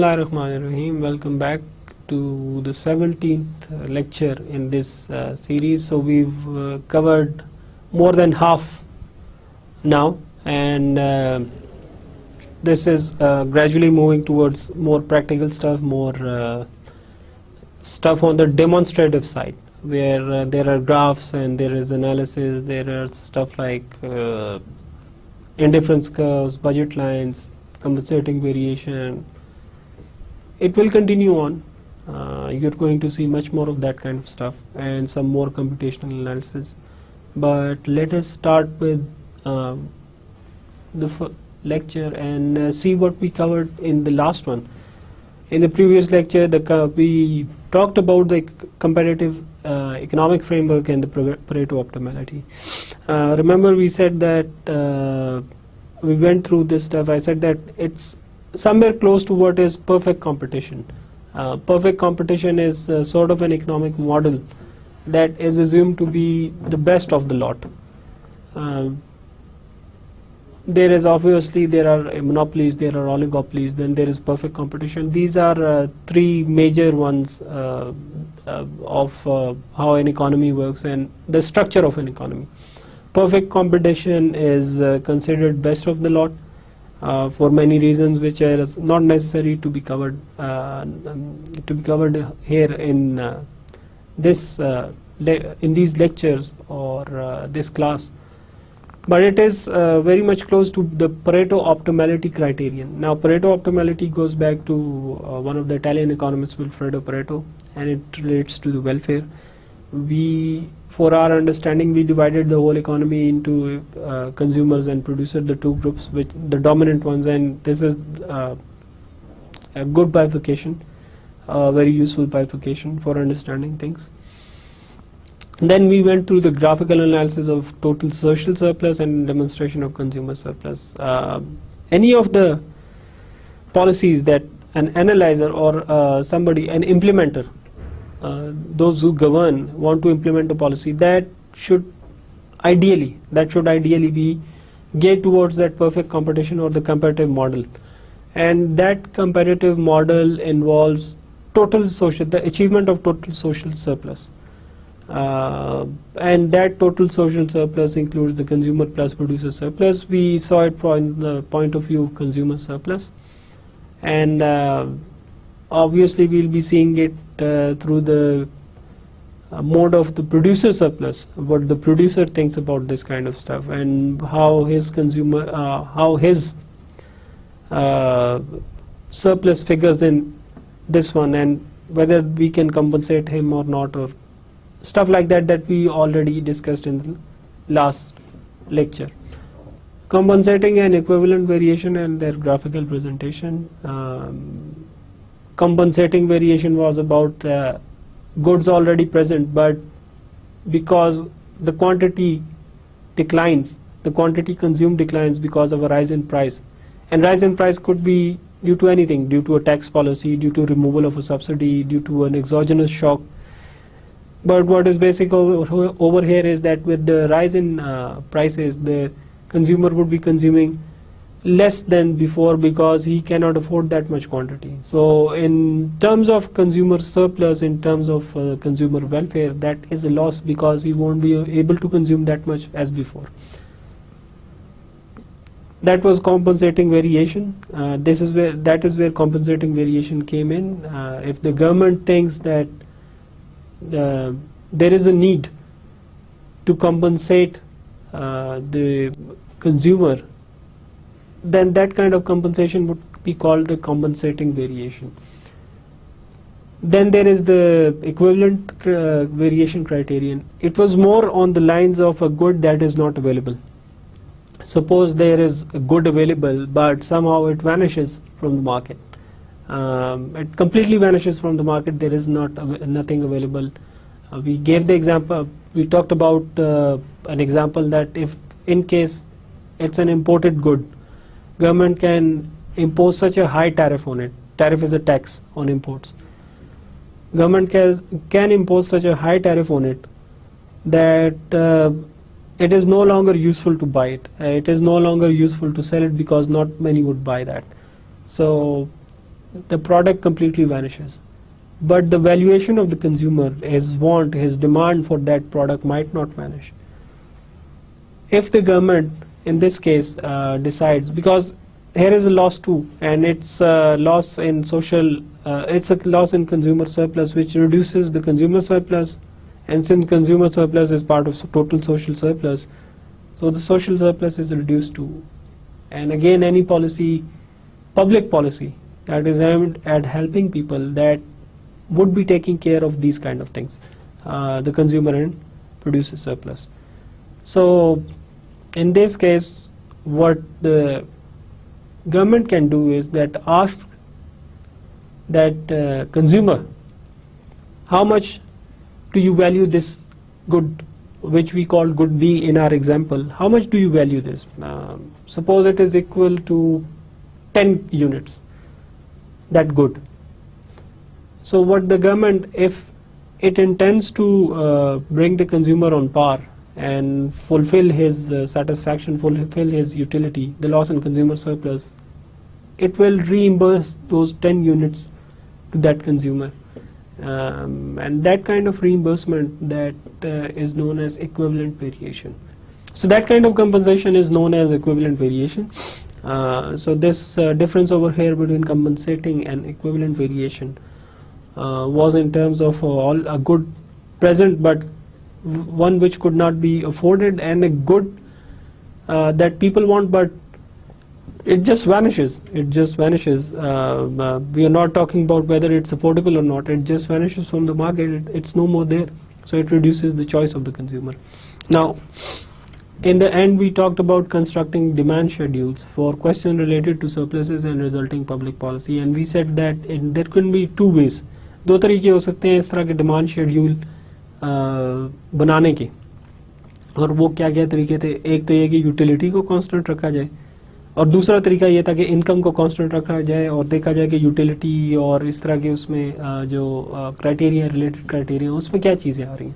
Bismillahirrahmanirrahim. Welcome back to the 17th lecture in this series. So we've covered more than half now, and this is gradually moving towards more practical stuff, more stuff on the demonstrative side, where there are graphs and there is analysis, there are stuff like indifference curves, budget lines, compensating variation. It will continue on. You're going to see much more of that kind of stuff and some more computational analysis. But let us start with the lecture and see what we covered in the last one. In the previous lecture, we talked about the comparative economic framework and the Pareto optimality. Remember, we said that we went through this stuff. I said that it's somewhere close to what is perfect competition. Perfect competition is sort of an economic model that is assumed to be the best of the lot. There is obviously, there are monopolies, there are oligopolies, then there is perfect competition. These are three major ones of how an economy works and the structure of an economy. Perfect competition is considered best of the lot for many reasons, which are not necessary to be covered here in in these lectures or this class. But it is very much close to the Pareto optimality criterion. Now, Pareto optimality goes back to one of the Italian economists, Vilfredo Pareto, and it relates to the welfare. For our understanding, we divided the whole economy into consumers and producers, the two groups, which the dominant ones, and this is a good bifurcation, very useful bifurcation for understanding things. Then we went through the graphical analysis of total social surplus and demonstration of consumer surplus. Any of the policies that an analyzer or somebody, an implementer, those who govern want to implement a policy, that should ideally be geared towards that perfect competition or the comparative model, and that comparative model involves the achievement of total social surplus, and that total social surplus includes the consumer plus producer surplus. We saw it from the point of view of consumer surplus, and obviously we'll be seeing it through the mode of the producer surplus, what the producer thinks about this kind of stuff, and how his surplus figures in this one, and whether we can compensate him or not, or stuff like that we already discussed in the last lecture. Compensating and equivalent variation and their graphical presentation. Compensating variation was about goods already present, but because the quantity declines, the quantity consumed declines because of a rise in price, and rise in price could be due to anything, due to a tax policy, due to removal of a subsidy, due to an exogenous shock. But what is basic over here is that with the rise in prices, the consumer would be consuming less than before because he cannot afford that much quantity. So in terms of consumer surplus, in terms of consumer welfare, that is a loss because he won't be able to consume that much as before. That was compensating variation. That is where compensating variation came in. If the government thinks that there is a need to compensate the consumer, then that kind of compensation would be called the compensating variation. Then there is the equivalent variation criterion. It was more on the lines of a good that is not available. Suppose there is a good available, but somehow it vanishes from the market. It completely vanishes from the market. There is nothing available. We gave the example. We talked about an example that if in case it's an imported good, government can impose such a high tariff on it. Tariff is a tax on imports. Government can impose such a high tariff on it that it is no longer useful to buy it. It is no longer useful to sell it because not many would buy that. So the product completely vanishes. But the valuation of the consumer, his want, his demand for that product might not vanish. If the government, in this case, decides, because here is a loss too, and it's a loss in it's a loss in consumer surplus, which reduces the consumer surplus, and since consumer surplus is part of total social surplus, so the social surplus is reduced too. And again, any policy, public policy, that is aimed at helping people, that would be taking care of these kind of things, the consumer and producer surplus. So in this case, what the government can do is that ask that consumer, how much do you value this good, which we call good B in our example, how much do you value this? Suppose it is equal to 10 units, that good. So what the government, if it intends to bring the consumer on par and fulfill his satisfaction, fulfill his utility, the loss in consumer surplus, it will reimburse those 10 units to that consumer. And that kind of reimbursement, that is known as equivalent variation. So that kind of compensation is known as equivalent variation. So this difference over here between compensating and equivalent variation was in terms of all a good present, but one which could not be afforded, and a good that people want, but it just vanishes. It just vanishes. We are not talking about whether it's affordable or not. It just vanishes from the market. It's no more there. So it reduces the choice of the consumer. Now, in the end, we talked about constructing demand schedules for questions related to surpluses and resulting public policy, and we said that there can be two ways. दो तरीके हो सकते हैं इस तरह के demand schedule बनाने के, और वो क्या क्या तरीके थे? एक तो ये कि यूटिलिटी को कांस्टेंट रखा जाए, और दूसरा तरीका ये था कि इनकम को कांस्टेंट रखा जाए और देखा जाए कि यूटिलिटी और इस तरह के उसमें जो क्राइटेरिया, रिलेटेड क्राइटेरिया, उसमें क्या चीज़ें आ रही हैं.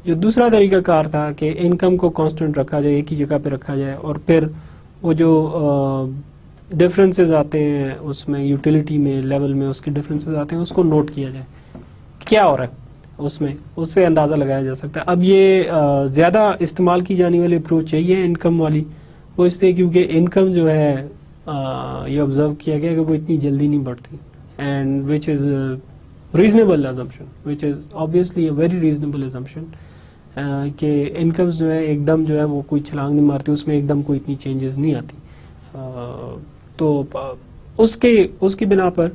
जो दूसरा तरीका कार था कि इनकम को कांस्टेंट रखा जाए, एक ही जगह पे रखा जाए, और फिर वो जो डिफरेंसेस आते हैं उसमें यूटिलिटी में, लेवल में उसके डिफरेंसेस आते हैं, उसको नोट किया जाए क्या हो रहा है उसमें, उससे अंदाज़ा लगाया जा सकता है. अब ये ज़्यादा इस्तेमाल की जाने वाली अप्रोच यही है इनकम वाली, वो इसलिए क्योंकि इनकम जो है ये ऑब्जर्व किया गया कि वो इतनी जल्दी नहीं बढ़ती, and which is reasonable assumption, which is obviously a very reasonable assumption, कि इनकम्स जो है एकदम जो है वो कोई छलांग नहीं मारती, उसमें एकदम कोई इतनी चेंजेस नहीं आती. तो उसकी बिना पर,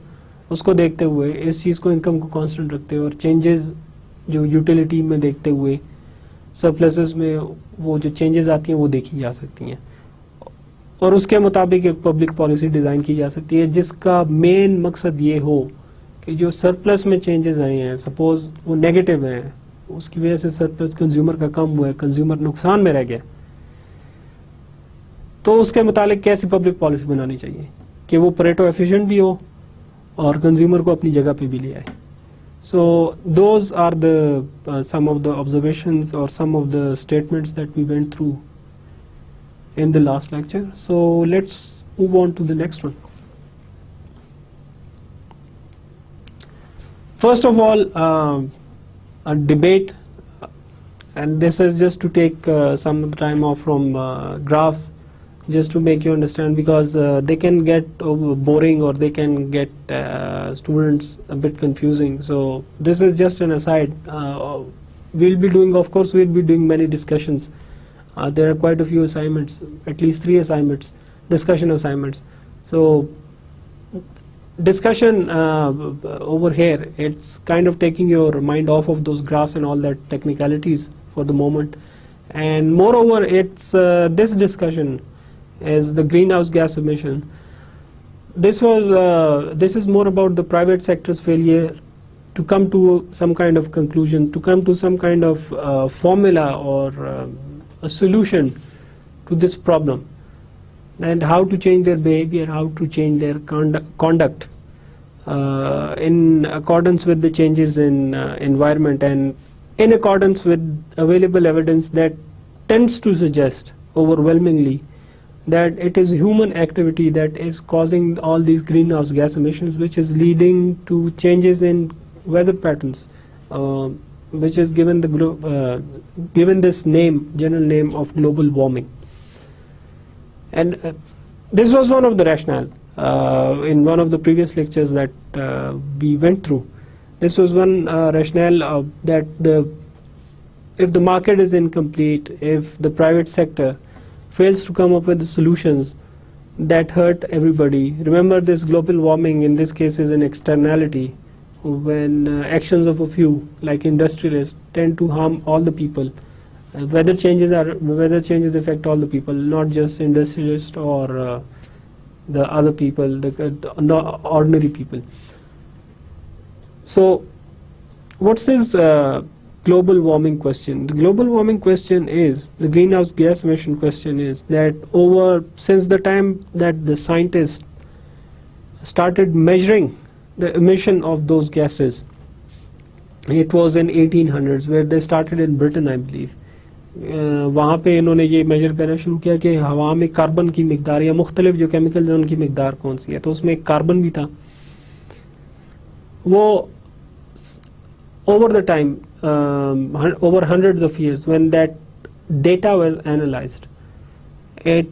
उसको देखते हुए, इस चीज़ को, इनकम को कांस्टेंट रखते हुए और चेंजेस जो यूटिलिटी में देखते हुए सरप्लसेस में वो जो चेंजेस आती हैं वो देखी जा सकती हैं, और उसके मुताबिक एक पब्लिक पॉलिसी डिज़ाइन की जा सकती है जिसका मेन मकसद ये हो कि जो सरप्लस में चेंजेस आए हैं, सपोज वो नेगेटिव हैं, उसकी वजह से सरप्लस कंज्यूमर का कम हुआ है, कंज्यूमर नुकसान में रह गया, तो उसके मुतालिक कैसी पब्लिक पॉलिसी बनानी चाहिए कि वो परेटो एफिशिएंट भी हो और कंज्यूमर को अपनी जगह पे भी ले आए. So those are the some of the observations और some of the statements that we went through in the last lecture. So let's move on to the next one. First of all, a debate, and this is just to take some time off from graphs, just to make you understand, because they can get boring or they can get students a bit confusing. So this is just an aside. We'll be doing, of course, we'll be doing many discussions. There are quite a few assignments, at least 3 assignments, discussion assignments. So discussion over here, it's kind of taking your mind off of those graphs and all that technicalities for the moment. And moreover, it's this discussion is the greenhouse gas emission. This is more about the private sector's failure to come to some kind of conclusion, to come to some kind of formula or a solution to this problem, and how to change their behavior, how to change their conduct in accordance with the changes in environment, and in accordance with available evidence that tends to suggest overwhelmingly that it is human activity that is causing all these greenhouse gas emissions, which is leading to changes in weather patterns, which is given given this name, general name of global warming. And this was one of the rationale in one of the previous lectures that we went through. This was one rationale that if the market is incomplete, if the private sector fails to come up with the solutions that hurt everybody. Remember, this global warming in this case is an externality, when actions of a few, like industrialists, tend to harm all the people. Weather changes affect all the people, not just industrialists or the other people, the ordinary people. So what's this global warming question? The global warming question is, the greenhouse gas emission question is that since the time that the scientists started measuring the emission of those gases, it was in 1800s, where they started in Britain, I believe. वहाँ पे इन्होंने ये major करना शुरू किया कि हवा में कार्बन की मिकदार या मुख्तलिफ जो केमिकल्स हैं उनकी मिकदार कौन सी है, तो उसमें कार्बन भी था. वो over the time, over hundreds of years, when that data was analyzed, it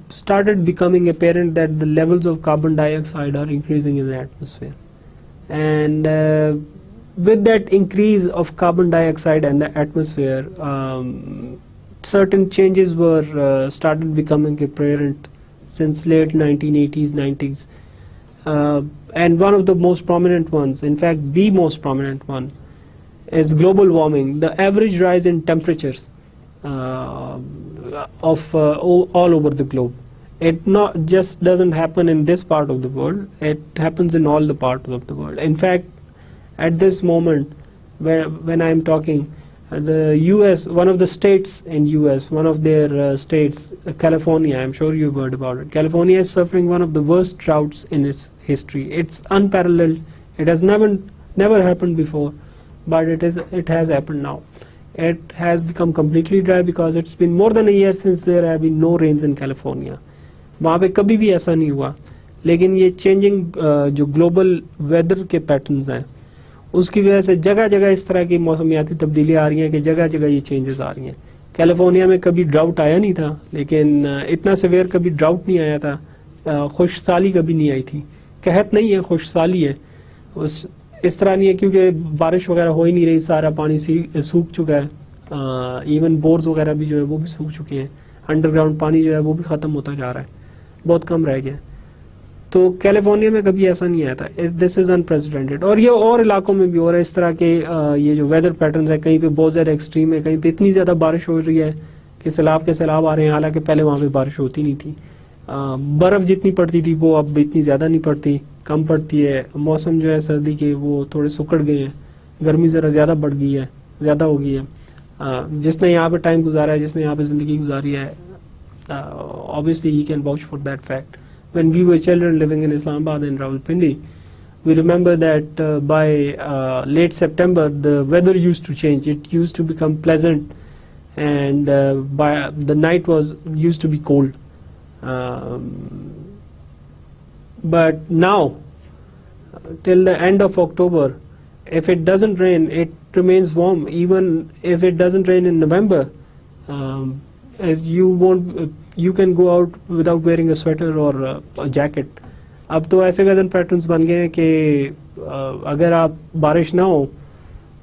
started becoming apparent that the levels of carbon dioxide are increasing in the atmosphere. And with that increase of carbon dioxide in the atmosphere, certain changes were started becoming apparent since late 1980s, 90s. And one of the most prominent ones, in fact the most prominent one, is global warming. The average rise in temperatures of all over the globe. It not just doesn't happen in this part of the world, it happens in all the parts of the world. In fact, at this moment when I am talking, the US, one of the states in US, one of their states, California, I'm sure you've heard about it. California is suffering one of the worst droughts in its history. It's unparalleled. It has never happened before, but it has happened now. It has become completely dry because it's been more than a year since there have been no rains in California. वहाँ पे कभी भी ऐसा नहीं हुआ, लेकिन ये changing जो ग्लोबल वेदर के पैटर्न्स हैं उसकी वजह से जगह जगह इस तरह की मौसमियाती तब्दीली आ रही हैं कि जगह जगह ये चेंजेस आ रही हैं. कैलिफोर्निया में कभी ड्राउट आया नहीं था, लेकिन इतना सेवेयर कभी ड्राउट नहीं आया था, खुश साली कभी नहीं आई थी. कहत नहीं है, खुश साली है. इस तरह नहीं है क्योंकि बारिश वगैरह हो ही नहीं रही, सारा पानी सूख चुका है. इवन बोर्स वगैरह भी जो है वो भी सूख चुके हैं. अंडरग्राउंड पानी जो है वो भी ख़त्म होता जा रहा है, बहुत कम रह गया. तो कैलिफोर्निया में कभी ऐसा नहीं आया था. This is unprecedented. और ये और इलाकों में भी हो रहा है इस तरह के. ये जो वेदर पैटर्न्स है, कहीं पे बहुत ज़्यादा एक्सट्रीम है, कहीं पे इतनी ज़्यादा बारिश हो रही है कि सैलाब के सैलाब आ रहे हैं, हालांकि पहले वहाँ पे बारिश होती नहीं थी. बर्फ़ जितनी पड़ती थी वो अब इतनी ज़्यादा नहीं पड़ती, कम पड़ती है. मौसम जो है सर्दी के वो थोड़े सुकड़ गए हैं, गर्मी ज़रा ज़्यादा बढ़ गई है, ज़्यादा हो गई है. जिसने यहाँ पे टाइम गुजारा है, जिसने यहाँ पे ज़िंदगी गुजारी है, obviously he can vouch for that fact. When we were children living in Islamabad and Rawalpindi, we remember that by late September the weather used to change. It used to become pleasant, and by the night used to be cold. But now, till the end of October, if it doesn't rain, it remains warm. Even if it doesn't rain in November, you can go out without wearing a sweater or a jacket. अब तो ऐसे weather patterns बन गए हैं कि अगर आप बारिश ना हो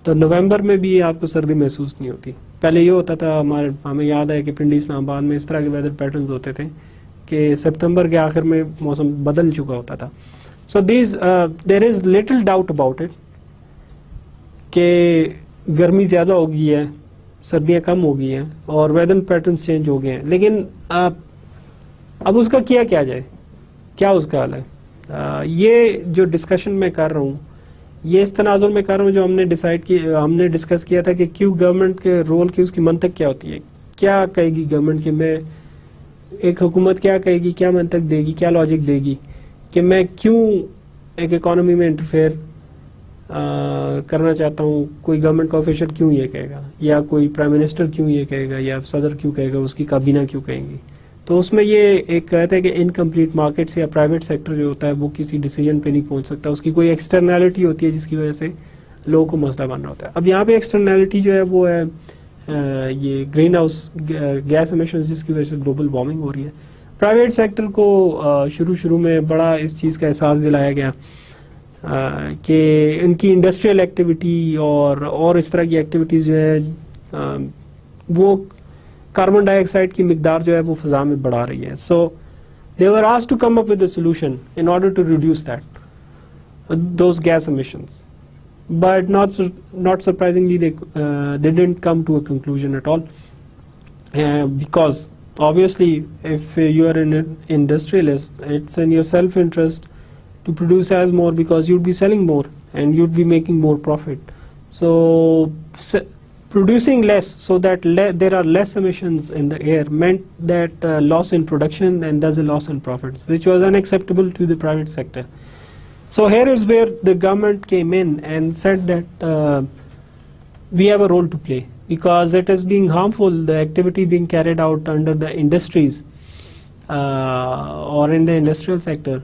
तो नवंबर में भी आपको सर्दी महसूस नहीं होती. पहले ये होता था, हमें याद है कि पिंडी इस्लामाबाद में इस तरह के वेदर पैटर्न्स होते थे कि सितंबर के आखिर में मौसम बदल चुका होता था. So there is little doubt about it कि गर्मी ज़्यादा हो गई है, सर्दियाँ कम हो गई हैं और वेदर पैटर्न्स चेंज हो गए हैं. लेकिन अब उसका किया जाए, क्या उसका हल है? ये जो डिस्कशन मैं कर रहा हूँ, ये इस तनाजुर में कर रहा हूँ जो हमने डिस्कस किया था कि क्यों गवर्नमेंट के रोल की उसकी मंतक क्या होती है. क्या कहेगी गवर्नमेंट कि मैं, एक हुकूमत क्या कहेगी, क्या मंतक देगी, क्या लॉजिक देगी कि मैं क्यों एक इकोनॉमी में इंटरफेयर करना चाहता हूँ. कोई गवर्नमेंट का ऑफिशियल क्यों ये कहेगा, या कोई प्राइम मिनिस्टर क्यों ये कहेगा, या सदर क्यों कहेगा, उसकी काबीना क्यों कहेंगी. तो उसमें ये एक कहते हैं कि इनकम्प्लीट मार्केट से या प्राइवेट सेक्टर जो होता है वो किसी डिसीजन पे नहीं पहुंच सकता, उसकी कोई एक्सटर्नैलिटी होती है जिसकी वजह से लोगों को मसला बन रहा होता है। अब यहाँ पे एक्सटर्नैलिटी जो है वो है ये ग्रीन हाउस गैस एमिशंस जिसकी वजह से ग्लोबल वार्मिंग हो रही है। प्राइवेट सेक्टर को शुरू में बड़ा इस चीज़ का एहसास दिलाया गया कि उनकी इंडस्ट्रियल एक्टिविटी और इस तरह की एक्टिविटीज़ जो है वो कार्बन डाइऑक्साइड की मिकदार जो है वो फिजा में बढ़ा रही है। So they were asked to come up with a solution in order to reduce that those gas emissions, but not surprisingly they didn't come to a conclusion at all, because obviously if you are an industrialist, it's in your self interest to produce as more because you'd be selling more and you'd be making more profit. So producing less so that there are less emissions in the air meant that loss in production and thus a loss in profits, which was unacceptable to the private sector. So here is where the government came in and said that we have a role to play because it is being harmful, the activity being carried out under the industries or in the industrial sector.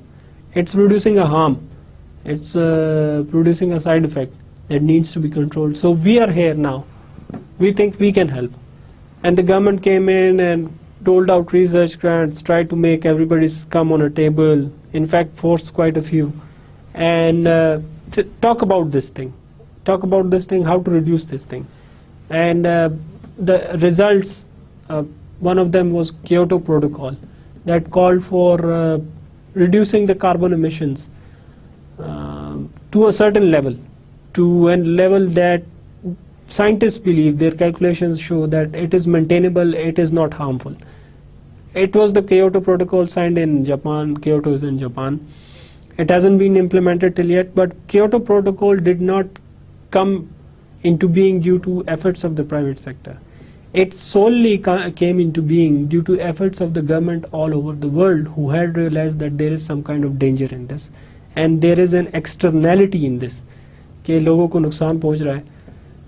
It's producing a harm, it's producing a side effect that needs to be controlled. So we are here now, we think we can help. And the government came in and doled out research grants, tried to make everybody's come on a table, in fact forced quite a few. And talk about this thing, how to reduce this thing. And the results, one of them was Kyoto Protocol that called for reducing the carbon emissions to a certain level, to a level that scientists believe, their calculations show that it is maintainable, it is not harmful. It was the Kyoto Protocol signed in Japan. Kyoto is in Japan. It hasn't been implemented till yet, but Kyoto Protocol did not come into being due to efforts of the private sector. It solely came into being due to efforts of the government all over the world who had realized that there is some kind of danger in this and there is an externality in this कि लोगों को नुकसान पहुंच रहा है.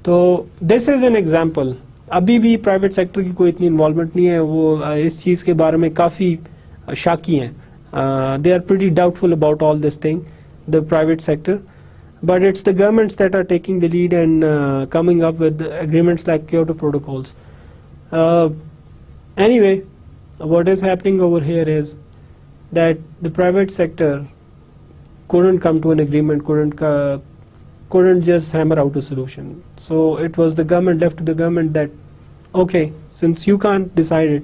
तो this is an example. अभी भी प्राइवेट सेक्टर की कोई इतनी इन्वॉल्वमेंट नहीं है, वो इस चीज़ के बारे में काफ़ी शाकी हैं. They are pretty doubtful about all this thing, the private sector, but it's the governments that are taking the lead and coming up with agreements like Kyoto Protocols. Anyway, what is happening over here is that the private sector couldn't come to an agreement, couldn't just hammer out a solution. So it was the government, left to the government that, okay, since you can't decide it,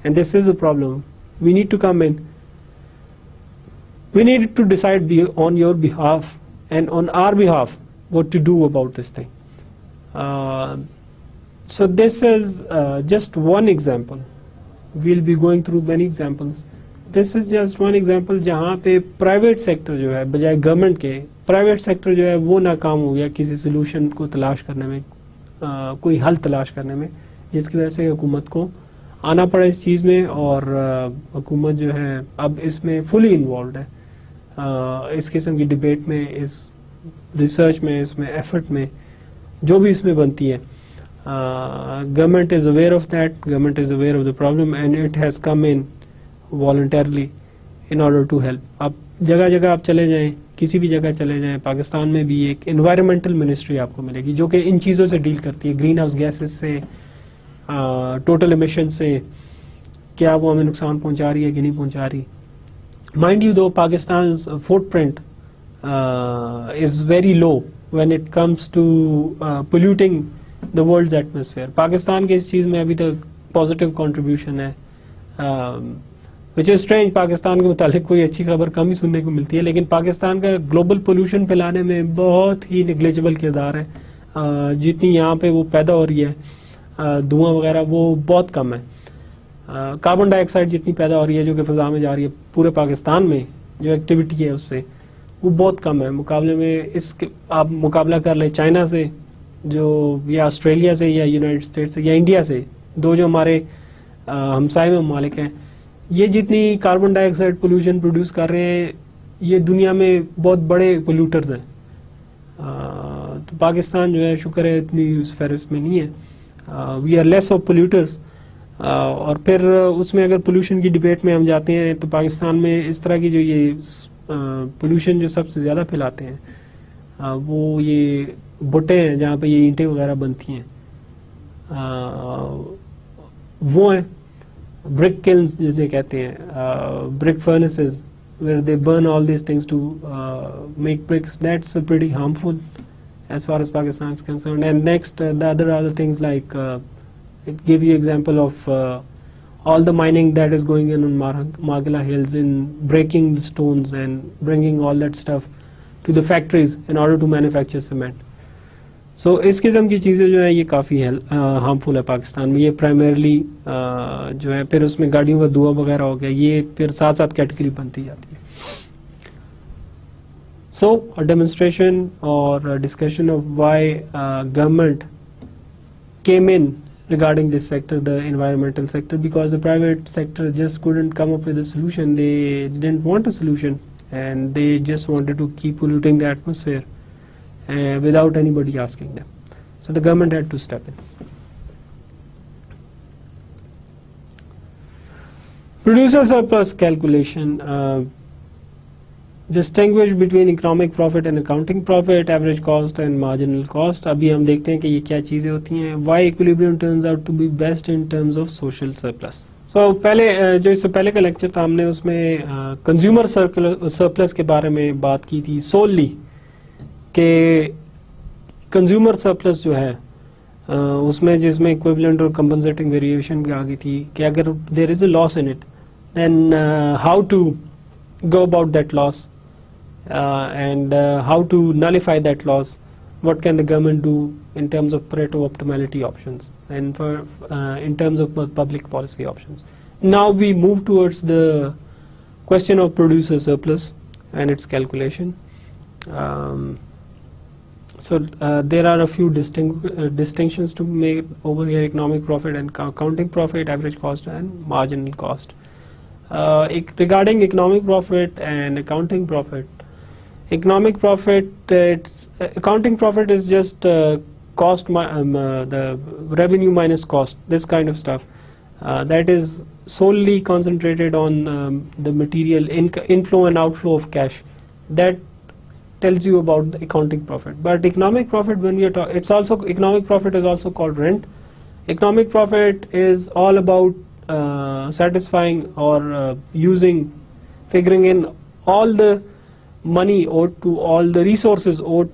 and this is a problem, we need to come in. We need to decide on your behalf and on our behalf what to do about this thing. So this is just one example. We'll be going through many examples. This is just one example जहाँ पे private sector जो है बजाय government के private sector जो है वो नाकाम हो गया किसी solution को तलाश करने में, कोई हल तलाश करने में, जिसकी वजह से हुकूमत को आना पड़ा इस चीज़ में और हुकूमत जो है अब इसमें fully involved है. इस किस्म की डिबेट में, इस रिसर्च में, इसमें एफर्ट में जो भी इसमें बनती है. Government is aware of that, government is aware of the problem and it has come in voluntarily in order to help. आप जगह जगह आप चले जाएं, किसी भी जगह चले जाएं, पाकिस्तान में भी एक एनवायरमेंटल मिनिस्ट्री आपको मिलेगी जो कि इन चीज़ों से डील करती है, ग्रीन हाउस गैसेस से, टोटल एमिशन से, क्या वो हमें नुकसान पहुँचा रही है कि नहीं पहुँचा रही. Mind you, though, Pakistan's footprint is very low when it comes to polluting the world's atmosphere. Pakistan के इस चीज़ में अभी तक पॉजिटिव कंट्रीब्यूशन है, which is strange. पाकिस्तान के मुतालिक कोई अच्छी खबर कम ही सुनने को मिलती है, लेकिन पाकिस्तान का ग्लोबल पोल्यूशन फैलाने में बहुत ही निग्लेजिबल किरदार है. जितनी यहाँ पे वो पैदा हो रही है धुआं वगैरह वो बहुत कम है. कार्बन डाइऑक्साइड जितनी पैदा हो रही है जो कि फ़ज़ा में जा रही है पूरे पाकिस्तान में, जो एक्टिविटी है उससे वो बहुत कम है मुकाबले में. इसके आप मुकाबला कर लें चाइना से, जो या ऑस्ट्रेलिया से या यूनाइटेड स्टेट्स से या इंडिया से, दो जो हमारे हमसाये में ममालिक हैं, ये जितनी कार्बन डाइऑक्साइड पोल्यूशन प्रोड्यूस कर रहे हैं ये दुनिया में बहुत बड़े पोल्यूटर्स हैं. तो पाकिस्तान जो है शुक्र है इतनी उस फहरिस्त में नहीं है. We are less of polluters और फिर उसमें अगर पोल्यूशन की डिबेट में हम जाते हैं तो पाकिस्तान में इस तरह की जो ये पोल्यूशन जो सबसे ज़्यादा फैलाते हैं वो ये भुट्टे हैं जहाँ पे ये ईंटें वगैरह बनती हैं, वो हैं ब्रिक किल्न्स जिन्हें कहते हैं, brick furnaces where they burn all these things to make bricks. That's pretty harmful as far as Pakistan is concerned. And next, the other things like it give you example of all the mining that is going in on Margala Hills, in breaking the stones and bringing all that stuff to the factories in order to manufacture cement. So इस किस्म की चीज़ें जो है ये काफ़ी harmful है पाकिस्तान में. ये प्राइमरली जो है, फिर उसमें गाड़ियों का धुआं वगैरह हो गया, ये फिर साथ साथ कैटेगरी बनती जाती है. So a demonstration or a discussion of why government came in regarding this sector, the environmental sector, because the private sector just couldn't come up with a solution. They didn't want a solution and they just wanted to keep polluting the atmosphere without anybody asking them. So the government had to step in. Producer surplus calculation. Distinguish between economic profit and accounting profit, average cost and marginal cost. अभी हम देखते हैं कि ये क्या चीज़ें होती हैं. Why equilibrium turns out to be best in terms of social surplus. So पहले जो इससे पहले का लेक्चर था हमने उसमें कंज्यूमर सरप्लस के बारे में बात की थी solely कि कंज्यूमर सरप्लस जो है उसमें जिसमें इक्विवेलेंट और कंपनसेटिंग वेरिएशन भी आ गई थी कि अगर there is a loss in it then how to go about that loss and how to nullify that loss. What can the government do in terms of Pareto optimality options and for in terms of public policy options. Now we move towards the question of producer surplus and its calculation. So there are a few distinctions to make over here: economic profit and accounting profit, average cost and marginal cost. Regarding economic profit and accounting profit, economic profit, accounting profit is just cost, the revenue minus cost, this kind of stuff. That is solely concentrated on the material inflow and outflow of cash. That tells you about the accounting profit. But economic profit, when we are talking, it's also, economic profit is also called rent. Economic profit is all about satisfying or figuring in all the money owed to all the resources owed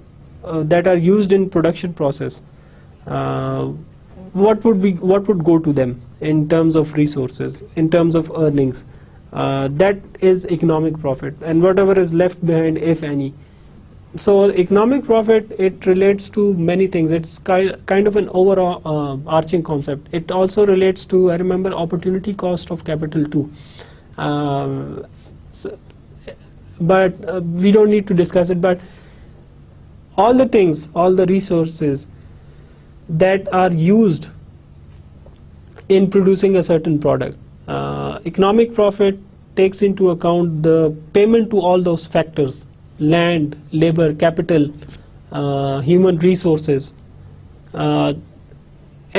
that are used in production process. What would go to them in terms of resources, in terms of earnings? That is economic profit, and whatever is left behind, if any. So economic profit, it relates to many things. It's kind of an overall arching concept. It also relates to, I remember, opportunity cost of capital too. But we don't need to discuss it. But all the things, all the resources that are used in producing a certain product, economic profit takes into account the payment to all those factors: land, labor, capital, human resources.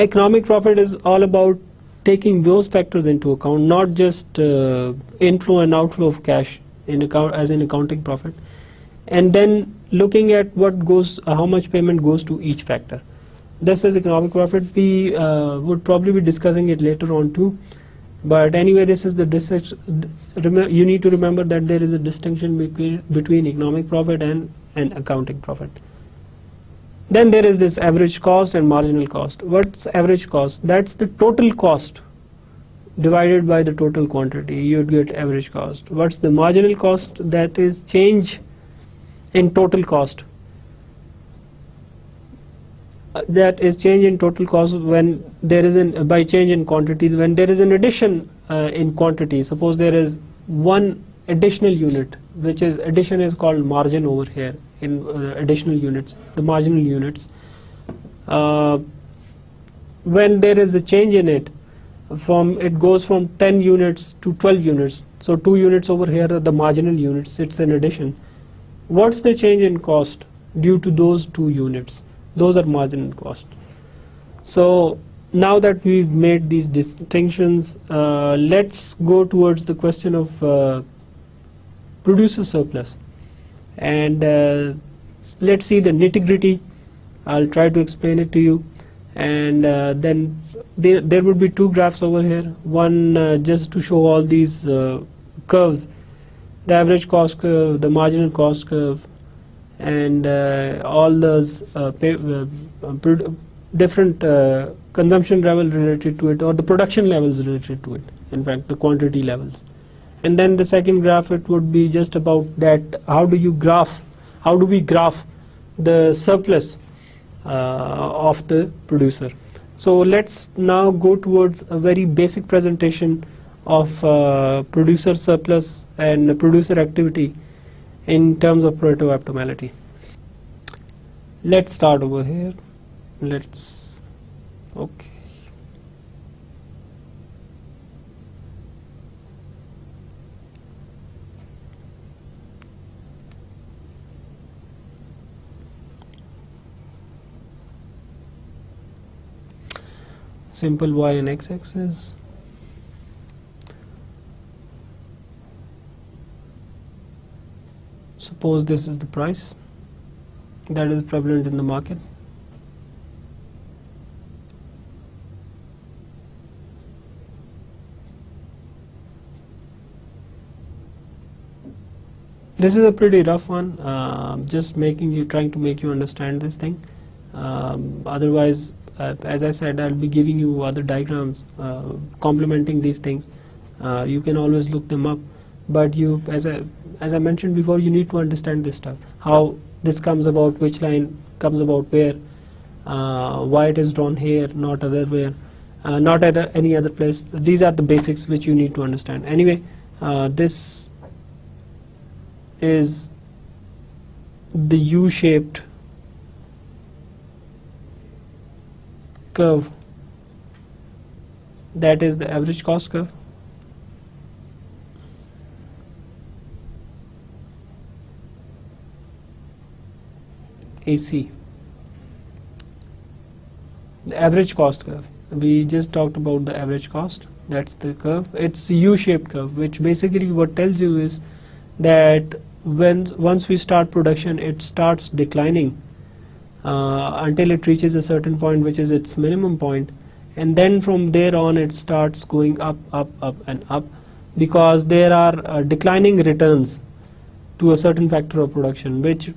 Economic profit is all about taking those factors into account, not just inflow and outflow of cash as in accounting profit, and then looking at what goes, how much payment goes to each factor. This is economic profit. We would probably be discussing it later on too. But anyway, this is the you need to remember that there is a distinction between economic profit and accounting profit. Then there is this average cost and marginal cost. What's average cost? That's the total cost divided by the total quantity. You'd get average cost. What's the marginal cost? That is change in total cost. That is change in total cost when there is by change in quantity, when there is an addition in quantity. Suppose there is one additional unit, which is addition is called margin over here in additional units, the marginal units. When there is a change in it, it goes from 10 units to 12 units. So 2 units over here are the marginal units. It's an addition. What's the change in cost due to those 2 units? Those are marginal cost. So now that we've made these distinctions, let's go towards the question of producer surplus, and let's see the nitty-gritty. I'll try to explain it to you, and then there would be two graphs over here. One just to show all these curves, the average cost curve, the marginal cost curve, and all those different consumption level related to it, or the production levels related to it, in fact the quantity levels. And then the second graph, it would be just about that, how do we graph the surplus of the producer. So let's now go towards a very basic presentation of producer surplus and producer activity in terms of Pareto optimality. Let's start over here. Okay. Simple y and x axis. Suppose this is the price that is prevalent in the market. This is a pretty rough one, just trying to make you understand this thing. Otherwise, as I said, I'll be giving you other diagrams complementing these things. You can always look them up, but as I mentioned before, you need to understand this stuff, how this comes about, which line comes about where, why it is drawn here, not otherwhere, not at any other place. These are the basics which you need to understand. Anyway, this is the U-shaped curve, that is the average cost curve. AC, the average cost curve. We just talked about the average cost. That's the curve. It's a U-shaped curve, which basically what tells you is that once we start production, it starts declining until it reaches a certain point, which is its minimum point, and then from there on it starts going up, up, up and up, because there are declining returns to a certain factor of production, which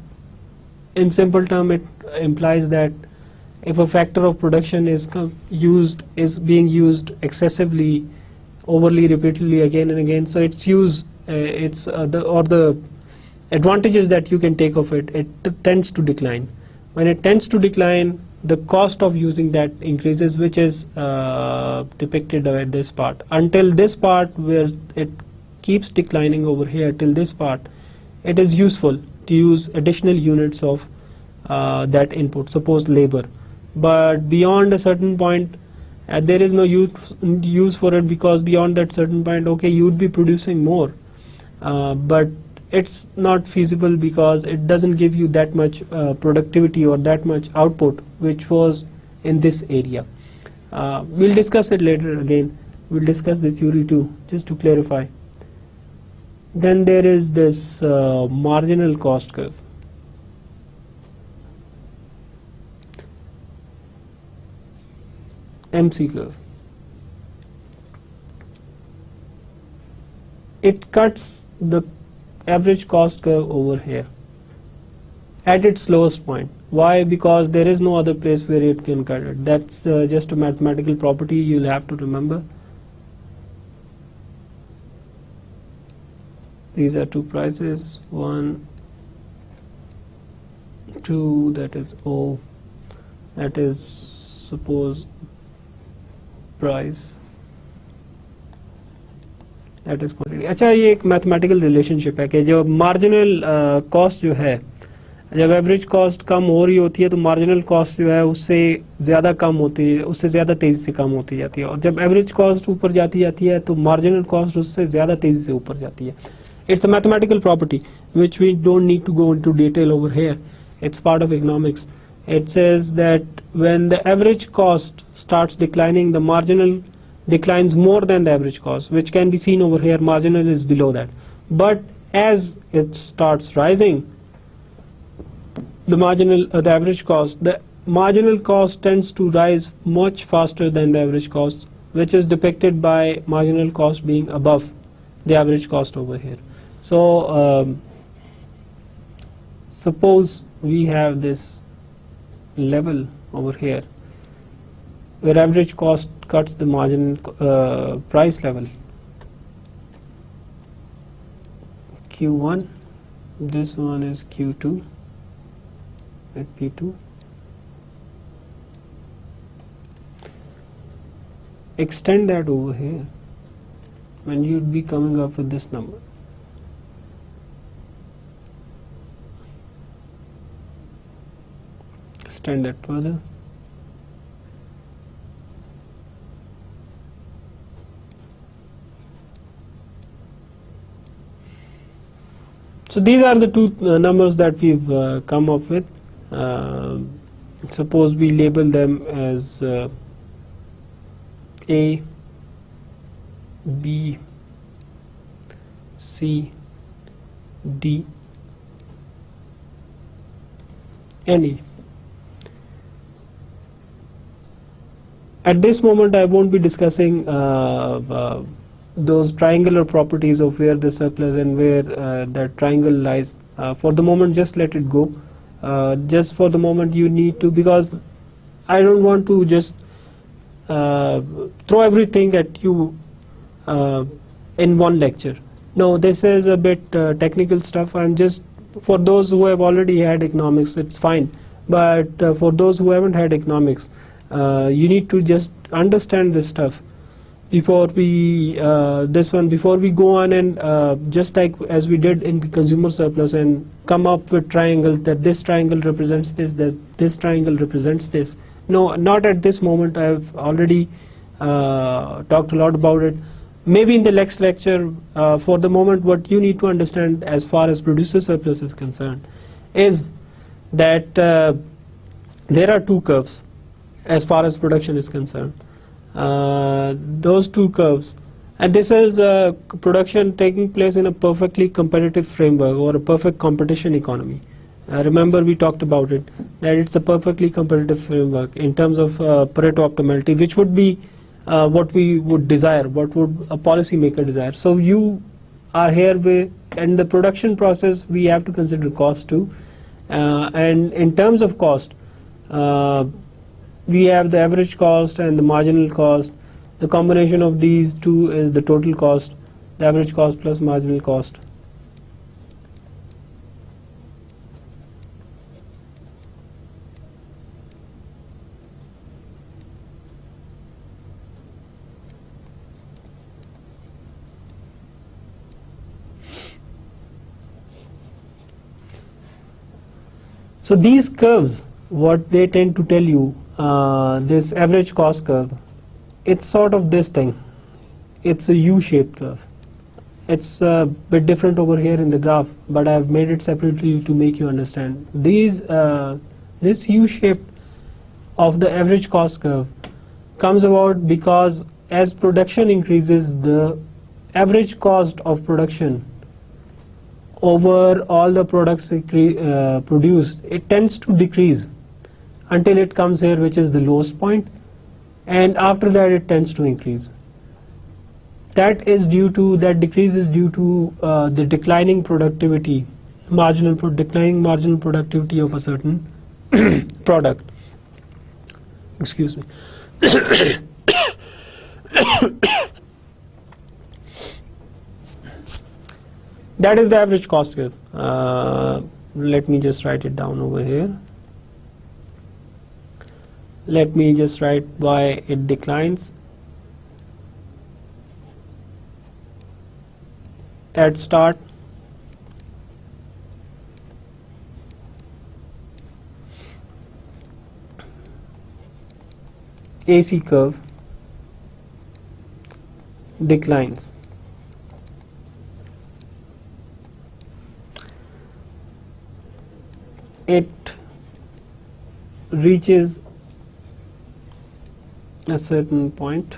in simple term it implies that if a factor of production is being used excessively, overly, repeatedly, again and again, so its use, the advantages that you can take of it tends to decline. When it tends to decline, the cost of using that increases, which is depicted at this part. Until this part where it keeps declining over here, till this part, it is useful to use additional units of that input, suppose labor. But beyond a certain point, there is no use for it, because beyond that certain point, okay, you would be producing more, but it's not feasible because it doesn't give you that much productivity or that much output which was in this area. We'll discuss it later again. We'll discuss the theory too, just to clarify. Then there is this marginal cost curve. MC curve. It cuts the average cost curve over here at its lowest point. Why? Because there is no other place where it can cut it. That's just a mathematical property you'll have to remember. These are two prices, 1, 2, that is O, that is suppose price, that is quantity. अच्छा, ये एक mathematical relationship है कि जब marginal cost जो है, जब average cost कम हो रही होती है तो मार्जिनल कॉस्ट जो है उससे ज़्यादा कम होती है, उससे ज़्यादा तेज़ी से कम होती जाती है, और जब एवरेज कॉस्ट ऊपर जाती है तो मार्जिनल कॉस्ट उससे ज़्यादा तेज़ी से ऊपर जाती है. It's a mathematical property which we don't need to go into detail over here. It's part of economics. it says that when the average cost starts declining, the marginal declines more than the average cost, which can be seen over here. Marginal is below that, but as it starts rising, the average cost, the marginal cost tends to rise much faster than the average cost, which is depicted by marginal cost being above the average cost over here. So suppose we have this level over here where average cost cuts the marginal price level, Q1, this one is Q2 at P2. Extend that over here, when you'd be coming up with this number. Extend that further. So these are the two numbers that we've come up with. Suppose we label them as A, B, C, D, and E. At this moment I won't be discussing those triangular properties of where the surplus and where that triangle lies. For the moment, just let it go. Just for the moment you need to, because I don't want to just throw everything at you in one lecture. No, this is a bit technical stuff. I'm just, for those who have already had economics, it's fine, but for those who haven't had economics, you need to just understand this stuff before we before we go on and just like as we did in the consumer surplus and come up with triangles, that this triangle represents this, that this triangle represents this. No, not at this moment. I have already talked a lot about it. Maybe in the next lecture. For the moment, what you need to understand as far as producer surplus is concerned is that there are two curves as far as production is concerned. Those two curves, and this is production taking place in a perfectly competitive framework or a perfect competition economy. Remember we talked about it, that it's a perfectly competitive framework in terms of Pareto optimality, which would be what we would desire, what would a policymaker desire. So you are here with, in the production process we have to consider cost too, and in terms of cost we have the average cost and the marginal cost. The combination of these two is the total cost, the average cost plus marginal cost. So these curves, what they tend to tell you, this average cost curve, it's sort of this thing. It's a U-shaped curve. It's a bit different over here in the graph, but I've made it separately to make you understand. This U-shape of the average cost curve comes about because as production increases, the average cost of production over all the products produced, it tends to decrease until it comes here, which is the lowest point, and after that it tends to increase. That decrease is due to the declining productivity, declining marginal productivity of a certain product. Excuse me. That is the average cost curve. Let me just write it down over here. Let me just write why it declines. At start, AC curve declines. It reaches a certain point,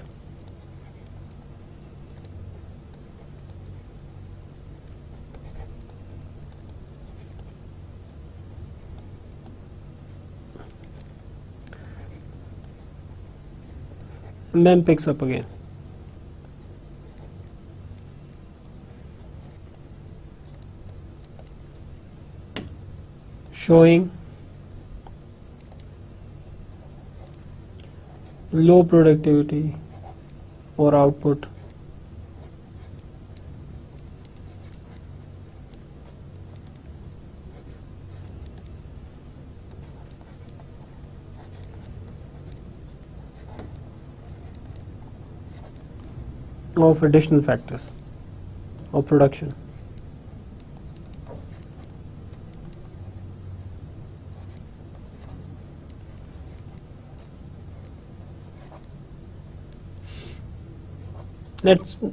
and then picks up again. Showing low productivity or output of additional factors of production.